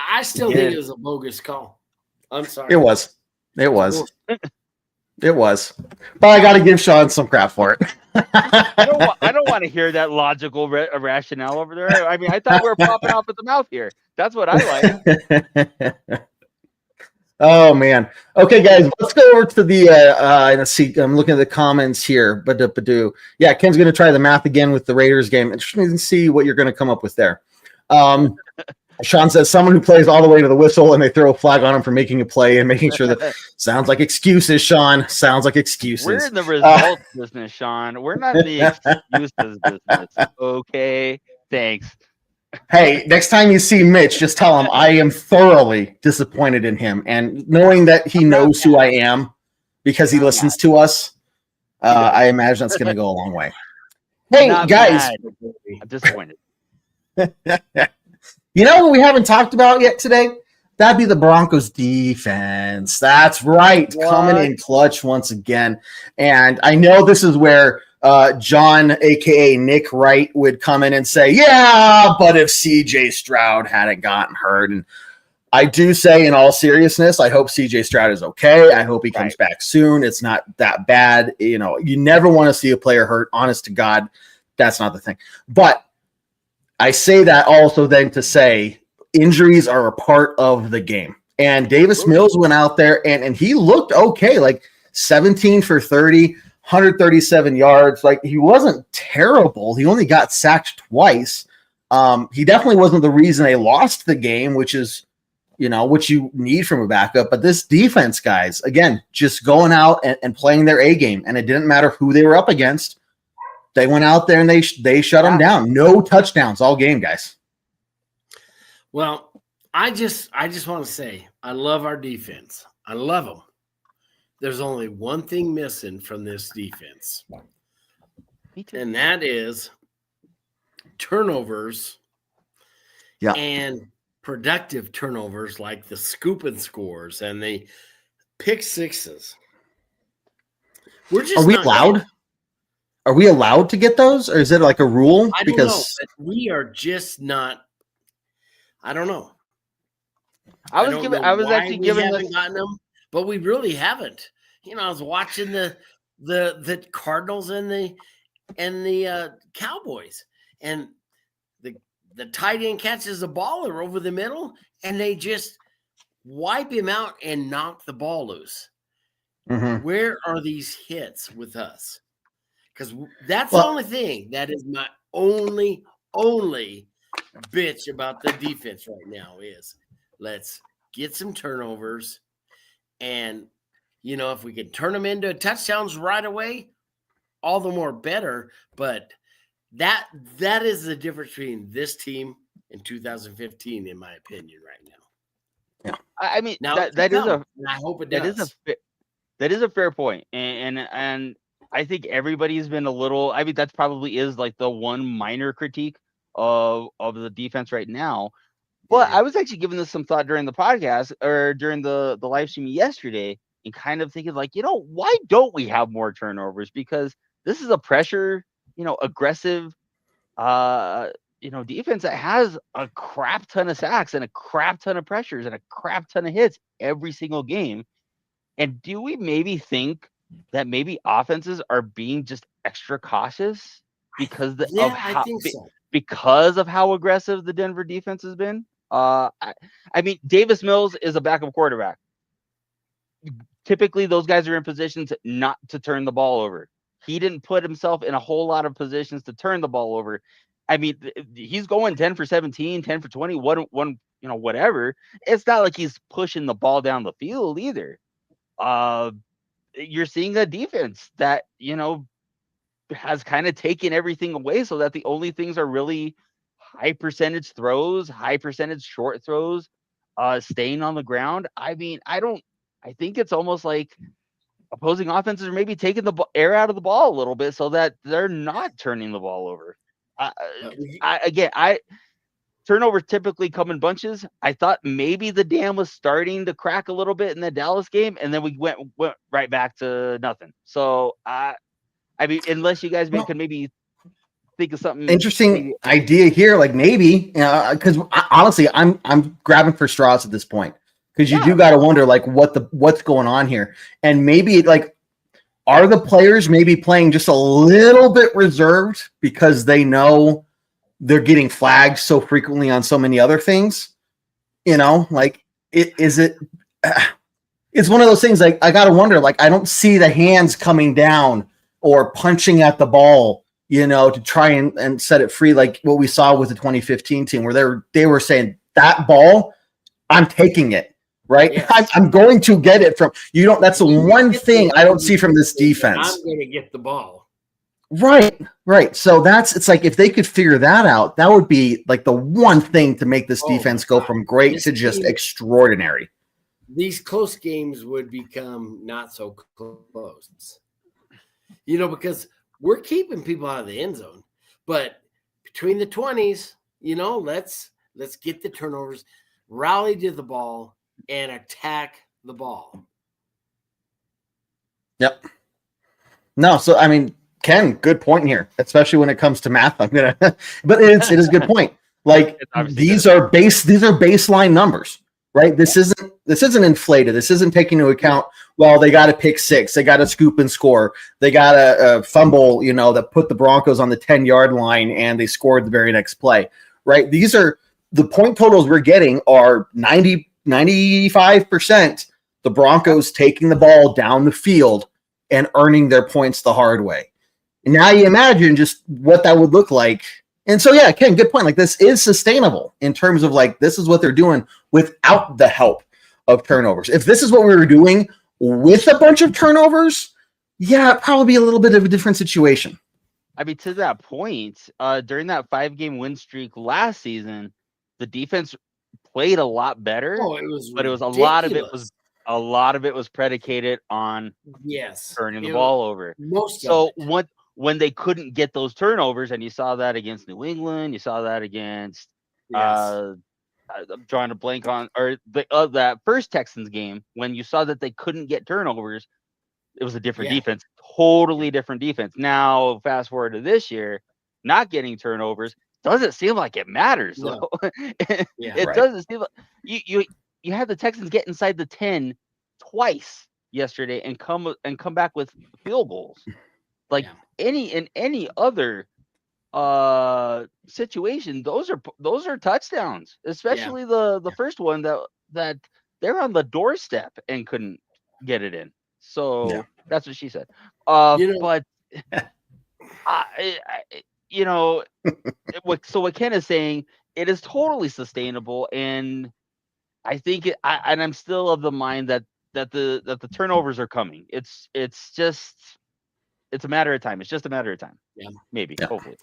I still think it was a bogus call. I'm sorry. It was. It was. But I got to give Sean some crap for it. I don't want to hear that logical rationale over there. I mean, I thought we were popping off at the mouth here. That's what I like. Oh man. Okay, guys, let's go over to the let's see. I'm looking at the comments here. Yeah, Ken's gonna try the math again with the Raiders game. Interesting to see what you're gonna come up with there. Sean says someone who plays all the way to the whistle and they throw a flag on him for making a play and making sure that sounds like excuses, Sean. Sounds like excuses. We're in the results business, Sean. We're not in the excuses business. Okay. Thanks. Hey, next time you see Mitch, just tell him I am thoroughly disappointed in him. And knowing that he knows who I am, because he Not listens to us. I imagine that's going to go a long way. Hey, Not guys. mad. I'm disappointed. You know what we haven't talked about yet today? That'd be the Broncos defense. That's right. What? Coming in clutch once again. And I know this is where John, a.k.a. Nick Wright, would come in and say, yeah, but if C.J. Stroud hadn't gotten hurt. And I do say in all seriousness, I hope C.J. Stroud is okay. I hope he comes back soon. It's not that bad. You know, you never want to see a player hurt. Honest to God, that's not the thing. But I say that also then to say injuries are a part of the game. And Davis Mills went out there and he looked okay, like 17 for 30, 137 yards. Like, he wasn't terrible. He only got sacked twice. He definitely wasn't the reason they lost the game, which is, you know, what you need from a backup. But this defense, guys, again, just going out and playing their A game. And it didn't matter who they were up against. They went out there and they shut them down. No touchdowns all game, guys. Well, I just want to say I love our defense. I love them. There's only one thing missing from this defense, and that is turnovers. Yeah, and productive turnovers like the scoop and scores and the pick sixes. Are we allowed? Are we allowed to get those, or is it like a rule? I don't know, but we are just not. I don't know. I was actually giving this, gotten them, but we really haven't. You know, I was watching the Cardinals and the Cowboys, and the tight end catches the ball or over the middle, and they just wipe him out and knock the ball loose. Mm-hmm. Where are these hits with us? Because that's the only thing that is my only bitch about the defense right now is let's get some turnovers, and you know, if we can turn them into touchdowns right away, all the more better. But that is the difference between this team and 2015, in my opinion, right now. Yeah, I mean, now that is a. I hope it does. That is a fair point, and I think everybody's been a little. I mean, that's probably is like the one minor critique of the defense right now. But I was actually giving this some thought during the podcast or during the live stream yesterday, and kind of thinking like, you know, why don't we have more turnovers? Because this is a pressure, you know, aggressive, you know, defense that has a crap ton of sacks and a crap ton of pressures and a crap ton of hits every single game. And do we maybe think that maybe offenses are being just extra cautious because because of how aggressive the Denver defense has been? I mean, Davis Mills is a backup quarterback. Typically, those guys are in positions not to turn the ball over. He didn't put himself in a whole lot of positions to turn the ball over. I mean, he's going 10 for 17, 10 for 20, one, you know, whatever. It's not like he's pushing the ball down the field either. You're seeing a defense that, you know, has kind of taken everything away so that the only things are really high percentage throws, high percentage short throws, staying on the ground. I mean, I think it's almost like opposing offenses are maybe taking the air out of the ball a little bit so that they're not turning the ball over. Turnovers typically come in bunches. I thought maybe the dam was starting to crack a little bit in the Dallas game, and then we went right back to nothing. So I mean, unless you guys could maybe think of something interesting idea here, like maybe, because honestly, I'm grabbing for straws at this point, because you do got to wonder like what's going on here, and maybe like are the players maybe playing just a little bit reserved because they know they're getting flagged so frequently on so many other things, you know, like it's one of those things. Like I got to wonder, like, I don't see the hands coming down or punching at the ball, you know, to try and set it free. Like what we saw with the 2015 team where they were saying that ball, I'm taking it, right? Yes. I'm going to get it from you. Don't, that's the one thing I don't see from this defense. I'm going to get the ball. Right. So it's like if they could figure that out, that would be like the one thing to make this defense go from great to just extraordinary. these close games would become not so close. You know, because we're keeping people out of the end zone, but between the 20s, you know, let's get the turnovers, rally to the ball, and attack the ball. Yep. No, so I mean, Ken, good point here, especially when it comes to math. But it is a good point. Like these are baseline numbers, right? This isn't inflated. This isn't taking into account, well, they got a pick six, they got a scoop and score, they got a fumble, you know, that put the Broncos on the 10-yard line and they scored the very next play, right? These are the point totals we're getting are 95% the Broncos taking the ball down the field and earning their points the hard way. And now you imagine just what that would look like. And so, yeah, Ken, good point. Like, this is sustainable in terms of, like, this is what they're doing without the help of turnovers. If this is what we were doing with a bunch of turnovers, yeah, it'd probably be a little bit of a different situation. I mean, to that point, during that 5-game win streak last season, the defense played a lot better. Oh, it was a lot of it was predicated on turning the ball over. When they couldn't get those turnovers, and you saw that against New England, you saw that against I'm drawing a blank on that first Texans game, when you saw that they couldn't get turnovers, it was a different defense, totally different defense. Now, fast forward to this year, not getting turnovers doesn't seem like it matters. No. It doesn't seem like you had the Texans get inside the 10 twice yesterday and come back with field goals. Like in any other situation, those are touchdowns, especially the first one that they're on the doorstep and couldn't get it in. So that's what she said. But you know, so what Ken is saying, it is totally sustainable, and I think I'm still of the mind that the turnovers are coming. It's a matter of time. It's just a matter of time. Yeah, maybe, hopefully.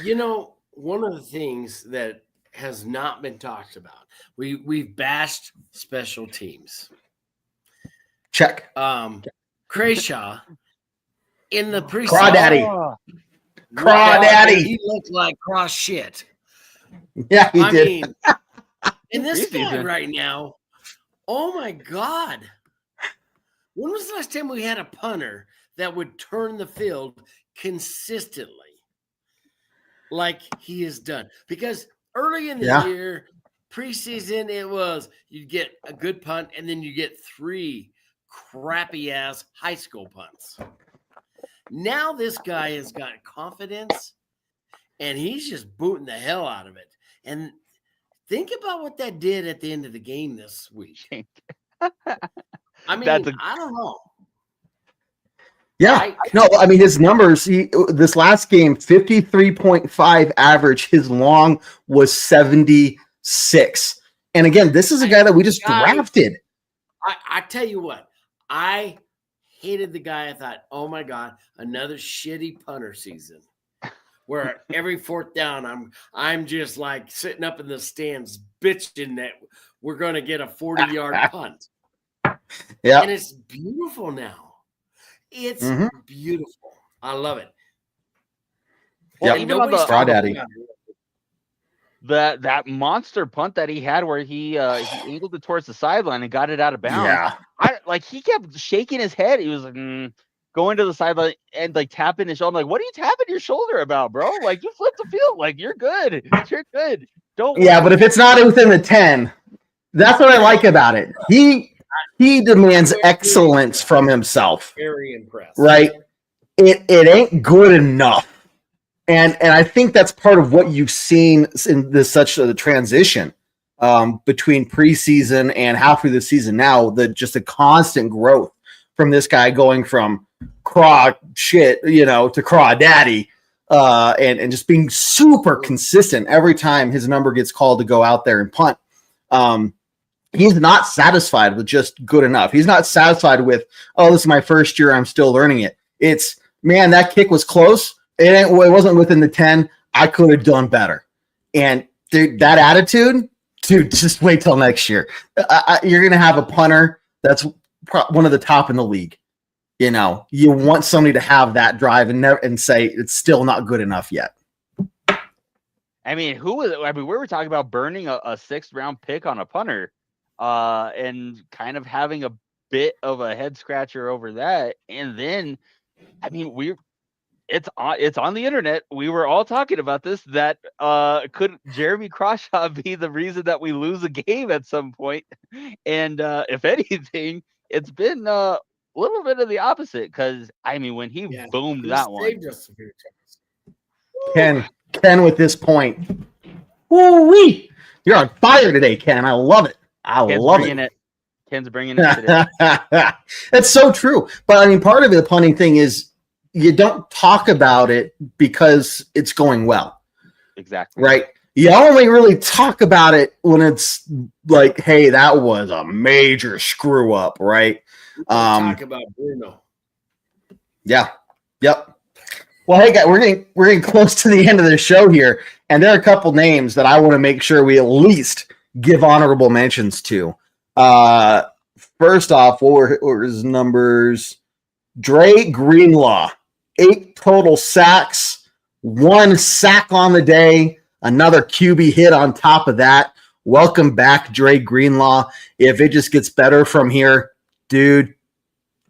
You know, one of the things that has not been talked about, we've bashed special teams. Check. Crashaw in the preseason. Crawdaddy. He looked like cross shit. Yeah, he did. Mean, and this guy right now, oh my God. When was the last time we had a punter that would turn the field consistently like he has done? Because early in the year, preseason, it was you get a good punt and then you get 3 crappy-ass high school punts. Now this guy has got confidence, and he's just booting the hell out of it. And think about what that did at the end of the game this week. I mean, I don't know. Yeah. I mean, his numbers, this last game, 53.5 average. His long was 76. And again, this is a guy that we just drafted. I tell you what, I hated the guy. I thought, oh my God, another shitty punter season where every fourth down I'm just like sitting up in the stands bitching that we're going to get a 40-yard punt. Yeah. And it's beautiful now. It's beautiful. I love it. Well, yeah, even on the Crawdaddy. That monster punt that he had where he angled it towards the sideline and got it out of bounds. Yeah. He kept shaking his head. He was like going to the sideline and like tapping his shoulder. I'm like, what are you tapping your shoulder about, bro? Like, you flipped the field. Like, you're good. You're good. Don't. Yeah, but if it's not within the 10, that's what I like about it. He demands excellence from himself. Very impressed. Right? It ain't good enough. And I think that's part of what you've seen in this such a transition between preseason and halfway the season now, just a constant growth from this guy going from craw shit, to crawdaddy, and just being super consistent every time his number gets called to go out there and punt. He's not satisfied with just good enough. He's not satisfied with, oh, this is my first year, I'm still learning it. It's, man, that kick was close. It wasn't within the 10. I could have done better. And that attitude, Dude, just wait till next year. You're going to have a punter that's one of the top in the league. You know, you want somebody to have that drive and say it's still not good enough yet. I mean, we were talking about burning a sixth-round pick on a punter, and kind of having a bit of a head scratcher over that. And then, I mean, it's on the internet. We were all talking about this. That could Jeremy Crawshaw be the reason that we lose a game at some point? And if anything, it's been a little bit of the opposite. Because I mean, when he boomed that one, Ken, with this point, woo-wee, you're on fire today, Ken. I love it. Ken's bringing it today. That's so true. But I mean, part of the punting thing is you don't talk about it because it's going well. Exactly. Right. You only really talk about it when it's like, hey, that was a major screw up, right? Talk about Bruno. Yeah. Yep. Well, hey guys, we're getting close to the end of the show here, and there are a couple names that I want to make sure we at least give honorable mentions to. First off, what were his numbers? Dre Greenlaw, 8 total sacks, 1 sack on the day, another QB hit on top of that. Welcome back, Dre Greenlaw. If it just gets better from here, dude,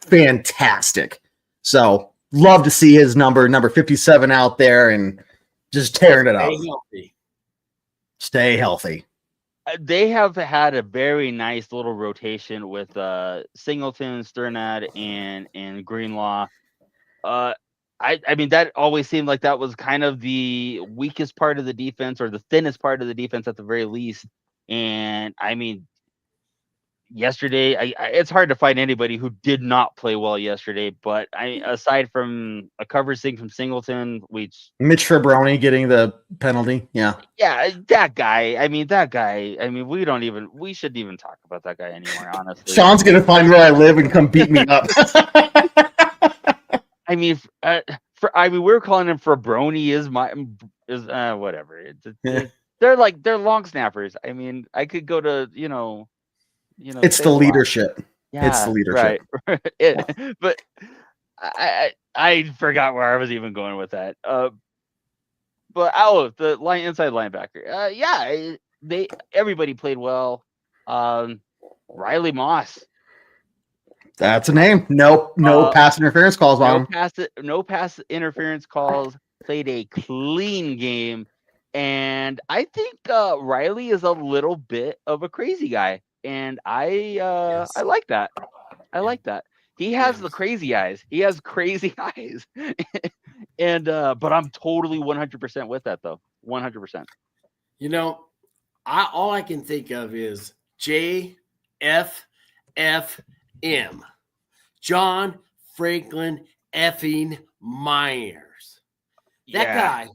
fantastic. So love to see his number 57 out there and just tearing it up. Stay healthy. They have had a very nice little rotation with Singleton, Sternad, and Greenlaw. I mean, that always seemed like that was kind of the weakest part of the defense, or the thinnest part of the defense at the very least. And I mean, yesterday, it's hard to find anybody who did not play well yesterday. But aside from a coverage thing from Singleton, Mitch Fabroni getting the penalty, yeah, that guy. I mean, we shouldn't even talk about that guy anymore. Honestly, Sean's gonna find where I live and come beat me up. I mean, we were calling him Fabroni is whatever. They're long snappers. I mean, I could go to it's the leadership. Yeah, it's the leadership. Right. But I forgot where I was even going with that. But the inside linebacker. Everybody played well. Riley Moss. That's a name. No pass interference calls on him. No pass interference calls. Played a clean game, and I think Riley is a little bit of a crazy guy. And I like that. I like that. He has the crazy eyes. He has crazy eyes. And but I'm totally 100% with that though. 100%. All I can think of is JFFM. John Franklin effing Myers. That guy.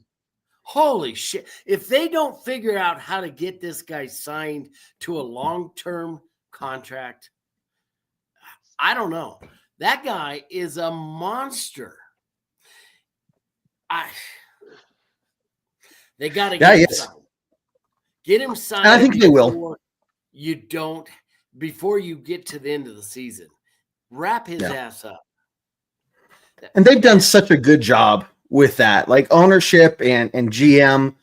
Holy shit. If they don't figure out how to get this guy signed to a long-term contract, I don't know. That guy is a monster. They got to get him signed. Get him signed. I think they will. Before you get to the end of the season, wrap his ass up. And they've done such a good job with that, like ownership and GM,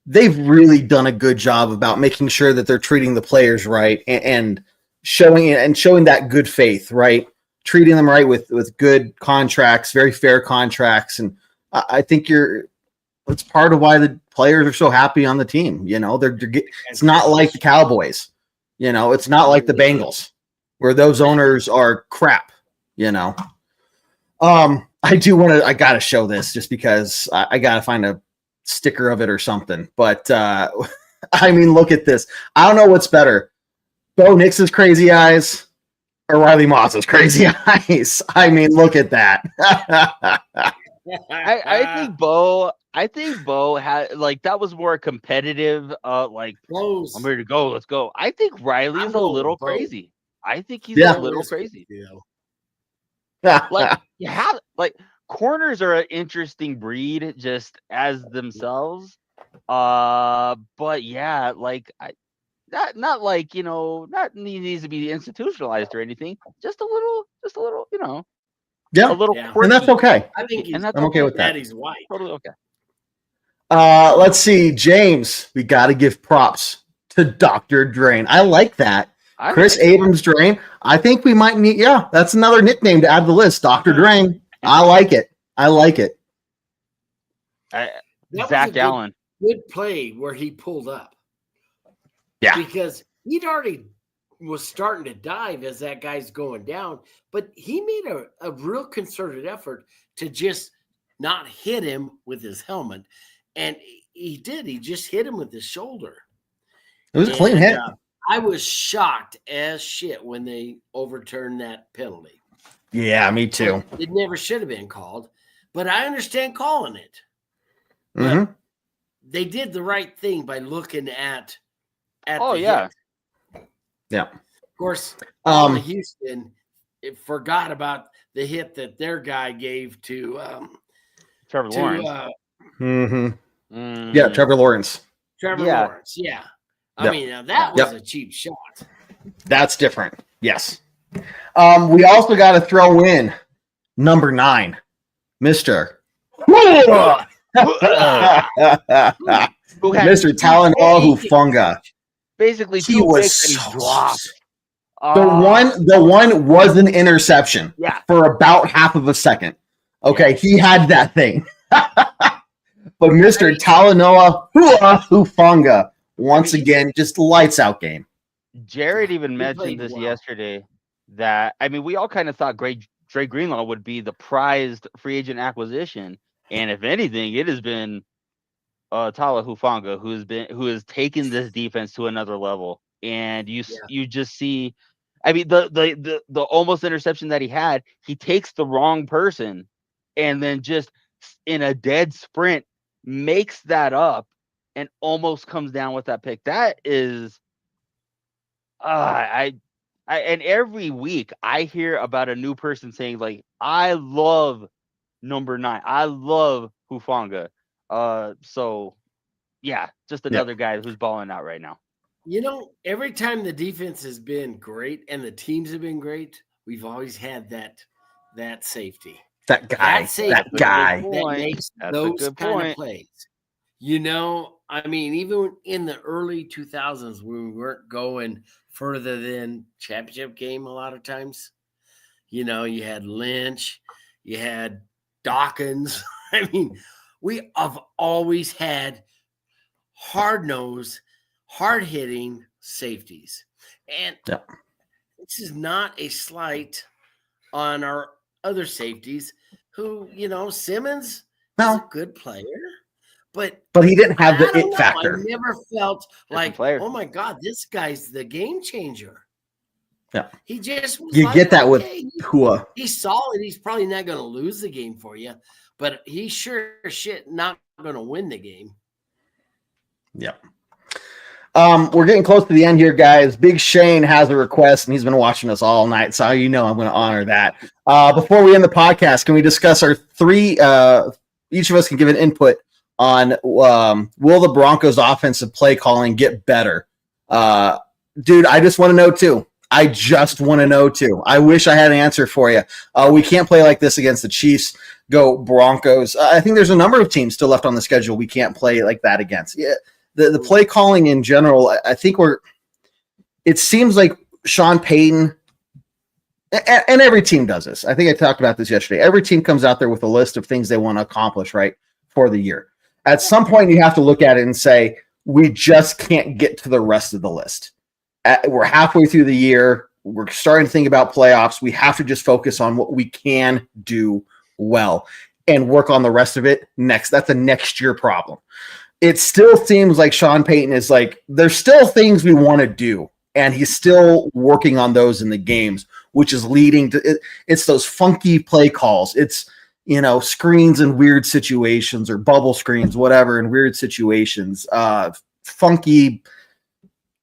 they've really done a good job about making sure that they're treating the players right and showing that good faith, right? Treating them right with good contracts, very fair contracts. And I think it's part of why the players are so happy on the team. It's not like the Cowboys, it's not like the Bengals where those owners are crap, I got to show this just because I got to find a sticker of it or something. But, I mean, look at this. I don't know what's better, Bo Nix's crazy eyes or Riley Moss's crazy eyes. I mean, look at that. I think Bo had that was more competitive. Close. I'm ready to go. Let's go. I think Riley is a little crazy. I think he's a little crazy. Corners are an interesting breed just as themselves. But yeah, not like, not needs to be institutionalized or anything. Just a little, Yeah, a little Yeah. quirky. and that's okay. I think he's, And that's I'm okay with that. Daddy's white. totally okay. Let's see, James. We got to give props to Dr. Drain. I like that. Chris Abrams Drain. I think we might need. Yeah, that's another nickname to add to the list. Dr. Drain. I like it. That was Zach Allen. Good play where he pulled up. Yeah. Because he'd already was starting to dive as that guy's going down, but he made a real concerted effort to just not hit him with his helmet. And he did. He just hit him with his shoulder. It was a clean hit. I was shocked as shit when they overturned that penalty. Yeah, me too. It never should have been called, but I understand calling it. Mm-hmm. They did the right thing by looking at Oh, the yeah. hit. Yeah. Of course, Houston forgot about the hit that their guy gave to Trevor Lawrence. Yeah, Trevor Lawrence. Lawrence. Yeah. I mean, now that was a cheap shot. That's different. Yes. We also got to throw in number 9, Mr. Mr. Talanoa Hufanga. Basically, He was he dropped. The one was an interception for about half of a second. Okay, he had that thing. But Mr. Talanoa Hufanga, once again, just lights out game. Jared even mentioned this yesterday that, we all kind of thought Dre Greenlaw would be the prized free agent acquisition. And if anything, it has been Tala Hufanga who has taken this defense to another level. And you just see, the almost interception that he had, he takes the wrong person and then just in a dead sprint makes that up and almost comes down with that pick. That is, and every week I hear about a new person saying like, I love number 9. I love Hufanga. So yeah, just another guy who's balling out right now. Every time the defense has been great and the teams have been great, we've always had that safety. That guy. That makes those kind of plays. Even in the early 2000s, when we weren't going further than championship game a lot of times, you had Lynch, you had Dawkins. We have always had hard-nosed, hard-hitting safeties. And this is not a slight on our other safeties who, Simmons is a good player, but he didn't have the it factor. I never felt like, oh my God, this guy's the game changer. Yeah. He just was get that with Hua. He's solid. He's probably not going to lose the game for you, but he's sure as shit not going to win the game. Yeah. We're getting close to the end here, guys. Big Shane has a request, and he's been watching us all night, so I'm going to honor that. Before we end the podcast, can we discuss our 3? Each of us can give an input on will the Broncos' offensive play calling get better? Dude, I just want to know too. I wish I had an answer for you. We can't play like this against the Chiefs. Go Broncos. I think there's a number of teams still left on the schedule we can't play like that against. Yeah. The play calling in general, I think it seems like Sean Payton, and every team does this. I think I talked about this yesterday. Every team comes out there with a list of things they want to accomplish, right, for the year. At some point, you have to look at it and say, we just can't get to the rest of the list. We're halfway through the year. We're starting to think about playoffs. We have to just focus on what we can do well and work on the rest of it next. That's a next year problem. It still seems like Sean Payton is like, there's still things we want to do, and he's still working on those in the games, which is leading to it's those funky play calls. It's, screens in weird situations or bubble screens, whatever, in weird situations, funky.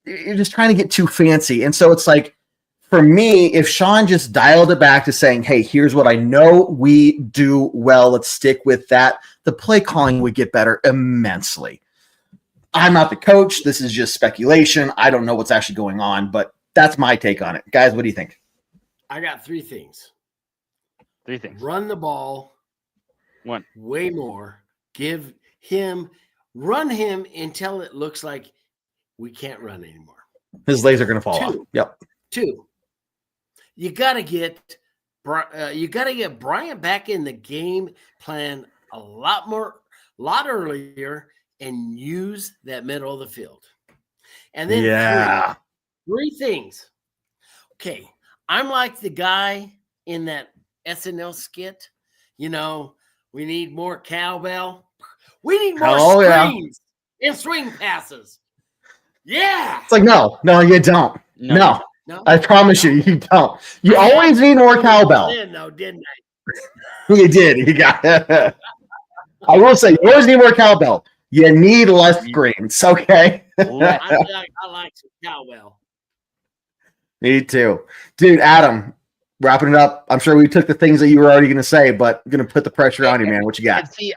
You're just trying to get too fancy. And so it's like, for me, if Sean just dialed it back to saying, hey, here's what I know we do well, let's stick with that, the play calling would get better immensely. I'm not the coach. This is just speculation. I don't know what's actually going on, but that's my take on it. Guys, what do you think? I got 3 things. 3 things. Run the ball. 1. Way more. Run him until it looks like we can't run anymore. His legs are going to fall off. Yep. 2. You got to get Bryant back in the game plan a lot earlier and use that middle of the field. And then 3 things. Okay, I'm like the guy in that SNL skit. You know, we need more cowbell. We need more screens and swing passes. Yeah. It's like, no, you don't. No. I promise you don't. You always need more cowbell. No, didn't I? You did. You got it. I will say, you always need more cowbell. You need less screens, okay? I like some cowbell. Me too. Dude, Adam, wrapping it up. I'm sure we took the things that you were already going to say, but I'm going to put the pressure on you, man. What you got? See,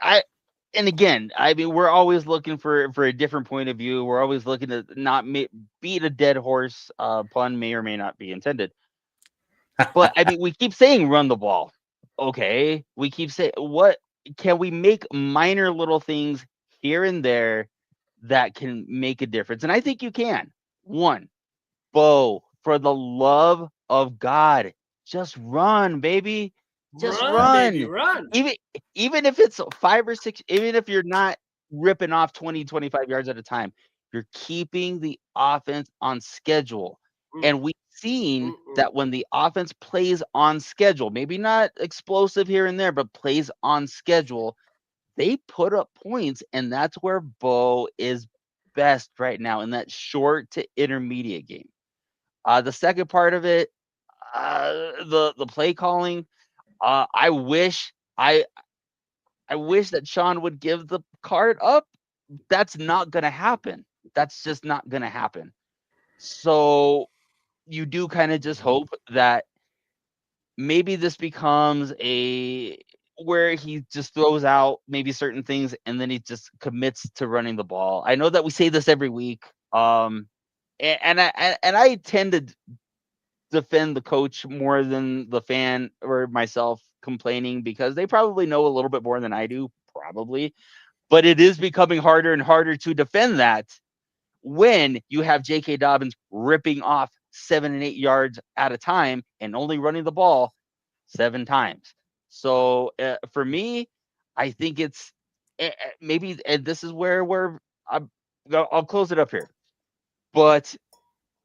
we're always looking for a different point of view. We're always looking to not beat a dead horse. Pun may or may not be intended. But we keep saying run the ball. Okay. We keep saying, what can we make minor little things here and there that can make a difference? And I think you can. 1, Bo, for the love of God, just run, baby. Just run. Baby, run. Even if it's 5 or 6, even if you're not ripping off 20, 25 yards at a time, you're keeping the offense on schedule. And we've seen that when the offense plays on schedule, maybe not explosive here and there, but plays on schedule, they put up points, and that's where Bo is best right now, in that short to intermediate game. The second part of it, the play calling, I wish that Sean would give the card up. That's not going to happen. That's just not going to happen. So you do kind of just hope that maybe this becomes where he just throws out maybe certain things and then he just commits to running the ball. I know that we say this every week. And I tend to defend the coach more than the fan or myself complaining, because they probably know a little bit more than I do, probably. But it is becoming harder and harder to defend that when you have J.K. Dobbins ripping off 7 and 8 yards at a time and only running the ball 7 times. So for me, I think it's maybe, and this is where I'll close it up here, but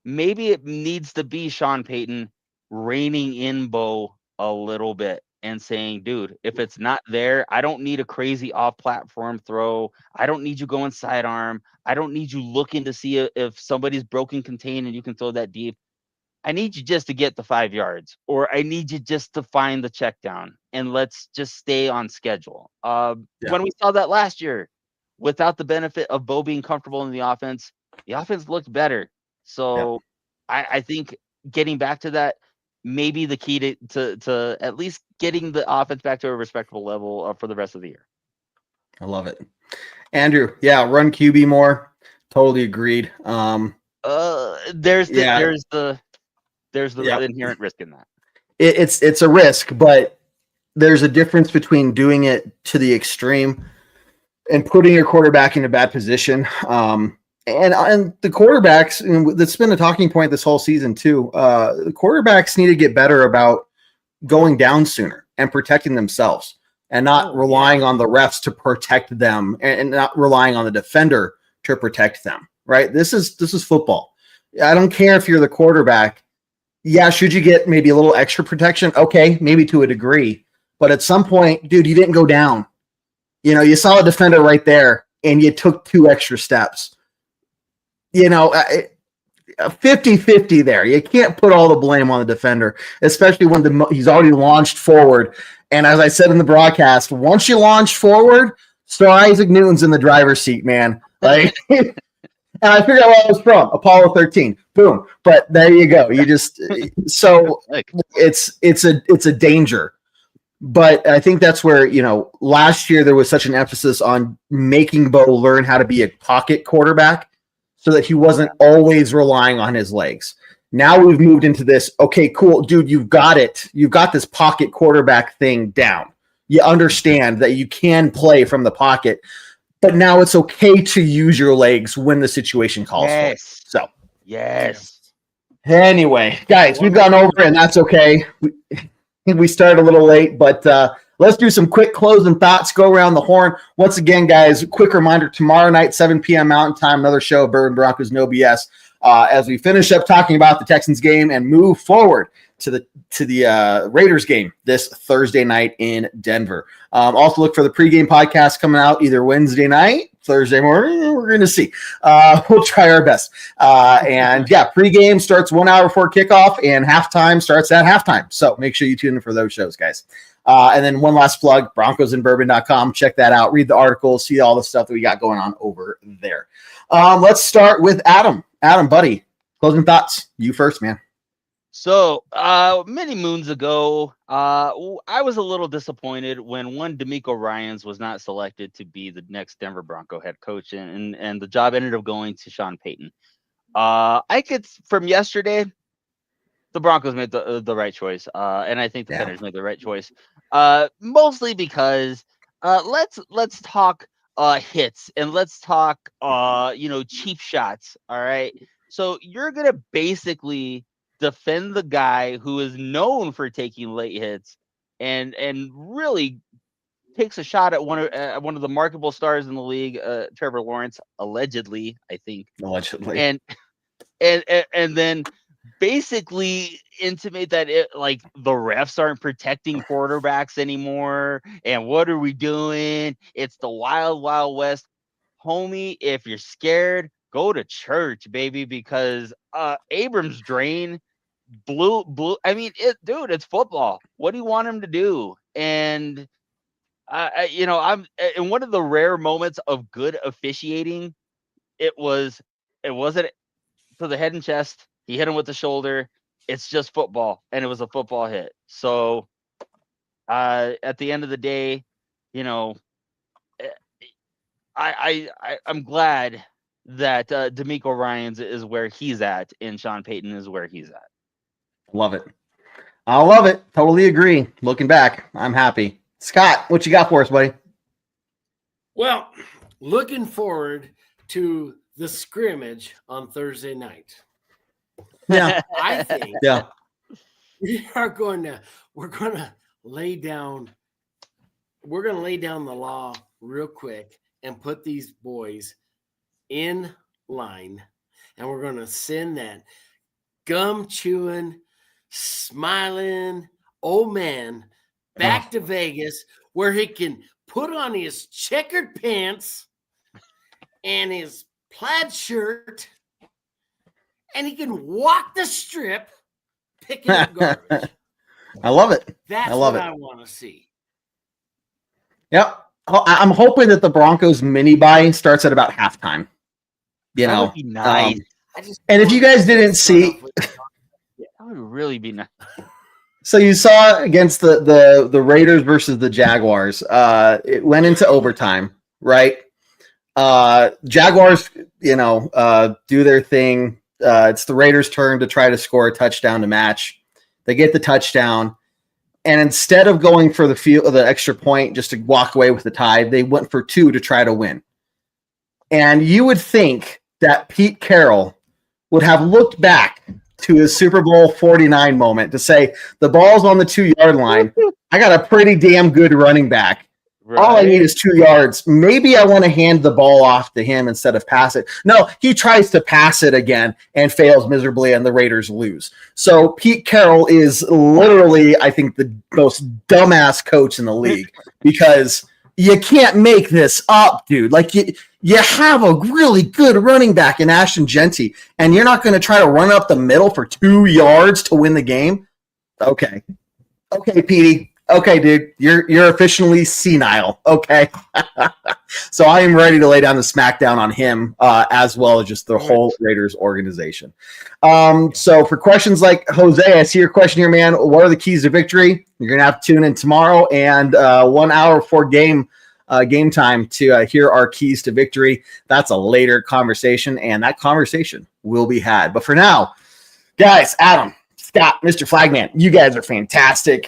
maybe it needs to be Sean Payton reining in Bo a little bit and saying, dude, if it's not there, I don't need a crazy off-platform throw. I don't need you going sidearm. I don't need you looking to see if somebody's broken contain and you can throw that deep. I need you just to get the 5 yards, or I need you just to find the check down, and let's just stay on schedule. When we saw that last year, without the benefit of Bo being comfortable in the offense looked better. So I think getting back to that may be the key to at least getting the offense back to a respectable level for the rest of the year. I love it. Andrew, run QB more. Totally agreed. There's the inherent risk in that. It's a risk, but there's a difference between doing it to the extreme and putting your quarterback in a bad position. And the quarterbacks, and that's been a talking point this whole season too. The quarterbacks need to get better about going down sooner and protecting themselves, and not relying on the refs to protect them, and not relying on the defender to protect them. Right? This is football. I don't care if you're the quarterback. Yeah, should you get maybe a little extra protection? Okay, maybe to a degree, but at some point, dude, you didn't go down. You saw a defender right there, and you took 2 extra steps. 50-50 there. You can't put all the blame on the defender, especially when he's already launched forward. And as I said in the broadcast, once you launch forward, Sir Isaac Newton's in the driver's seat, man. Like, and I figured out where I was from. Apollo 13. Boom. But there you go. You just so it's a danger. But I think that's where, last year there was such an emphasis on making Bo learn how to be a pocket quarterback so that he wasn't always relying on his legs. Now we've moved into this, okay, cool, dude, you've got it. You've got this pocket quarterback thing down. You understand that you can play from the pocket, but now it's okay to use your legs when the situation calls for it. So, yes. Anyway, guys, we've gone over, and that's okay. We started a little late, but let's do some quick closing thoughts, go around the horn. Once again, guys, quick reminder, tomorrow night, 7 p.m. Mountain Time, another show of Bourbon Broncos No B.S. As we finish up talking about the Texans game and move forward to the Raiders game this Thursday night in Denver. Also look for the pregame podcast coming out either Wednesday night, Thursday morning. We're going to see. We'll try our best. And yeah, pregame starts 1 hour before kickoff, and halftime starts at halftime. So make sure you tune in for those shows, guys. And then one last plug, broncosandbourbon.com. Check that out. Read the articles, see all the stuff that we got going on over there. Let's start with Adam. Adam, buddy, closing thoughts. You first, man. So many moons ago, I was a little disappointed when one DeMeco Ryans was not selected to be the next Denver Bronco head coach, and the job ended up going to Sean Payton. I could, from yesterday, the Broncos made the right choice, and I think the Senators made the right choice. Mostly because let's talk hits, and let's talk cheap shots. All right, so you're gonna basically defend the guy who is known for taking late hits and really takes a shot at one of the marketable stars in the league, Trevor Lawrence, allegedly, I think. Allegedly. And then basically intimate that the refs aren't protecting quarterbacks anymore, and what are we doing? It's the wild, wild west. Homie, if you're scared, go to church, baby, because Abrams drain blue. I mean, it's football. What do you want him to do? And I'm in one of the rare moments of good officiating. It wasn't to the head and chest. He hit him with the shoulder. It's just football, and it was a football hit. So, at the end of the day, I'm glad that DeMeco Ryans is where he's at, and Sean Payton is where he's at. Love it. I love it. Totally agree. Looking back, I'm happy. Scott, what you got for us, buddy? Well, looking forward to the scrimmage on Thursday night. Yeah. I think we're going to lay down the law real quick and put these boys in line, and we're going to send that gum chewing, smiling old man back to Vegas, where he can put on his checkered pants and his plaid shirt, and he can walk the strip picking up garbage. I love it. That's I love what it. I want to see. Yep. I'm hoping that the Broncos mini buy starts at about halftime. That would be nice. And if you guys didn't see, that would really be nice. So you saw against the Raiders versus the Jaguars, it went into overtime, right? Jaguars, do their thing. It's the Raiders' turn to try to score a touchdown to match. They get the touchdown, and instead of going for the extra point just to walk away with the tie, they went for 2 to try to win. And you would think that Pete Carroll would have looked back to his Super Bowl 49 moment to say, the ball's on the 2-yard line. I got a pretty damn good running back. Right. All I need is 2 yards. Maybe I want to hand the ball off to him instead of pass it. No, he tries to pass it again and fails miserably, and the Raiders lose. So Pete Carroll is literally, I think, the most dumbass coach in the league, because you can't make this up, dude. Like, you have a really good running back in Ashton Jeanty, and you're not going to try to run up the middle for 2 yards to win the game? Okay, Petey. Okay, dude, you're officially senile. Okay, so I am ready to lay down the smackdown on him, as well as just the whole Raiders organization. So for questions like Jose, I see your question here, man. What are the keys to victory? You're gonna have to tune in tomorrow and 1 hour before game time to hear our keys to victory. That's a later conversation, and that conversation will be had. But for now, guys, Adam, Scott, Mr. Flagman, you guys are fantastic.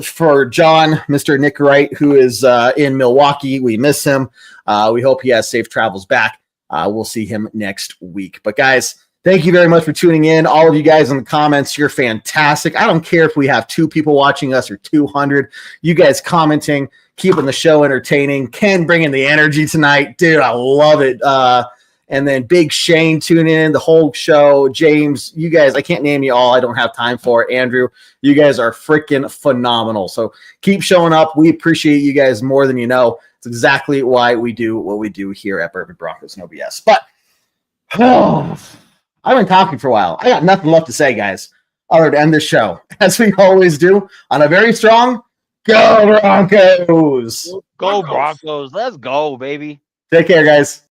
For John, Mr. Nick Wright, who is in Milwaukee, we miss him. We hope he has safe travels back. We'll see him next week. But guys, thank you very much for tuning in. All of you guys in the comments, you're fantastic. I don't care if we have 2 people watching us or 200. You guys commenting, keeping the show entertaining. Ken bringing the energy tonight. Dude, I love it. And then Big Shane tuning in, the whole show. James, you guys, I can't name you all. I don't have time for it. Andrew, you guys are freaking phenomenal. So keep showing up. We appreciate you guys more than you know. It's exactly why we do what we do here at Bourbon Broncos No B.S. But I've been talking for a while. I got nothing left to say, guys, other than end the show, as we always do, on a very strong Go Broncos. Go Broncos. Let's go, baby. Take care, guys.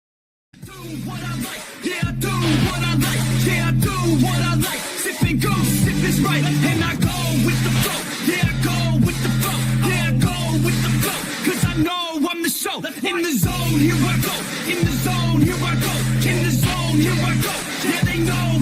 In the zone, here I go. In the zone, here I go. In the zone, here I go. Yeah, they know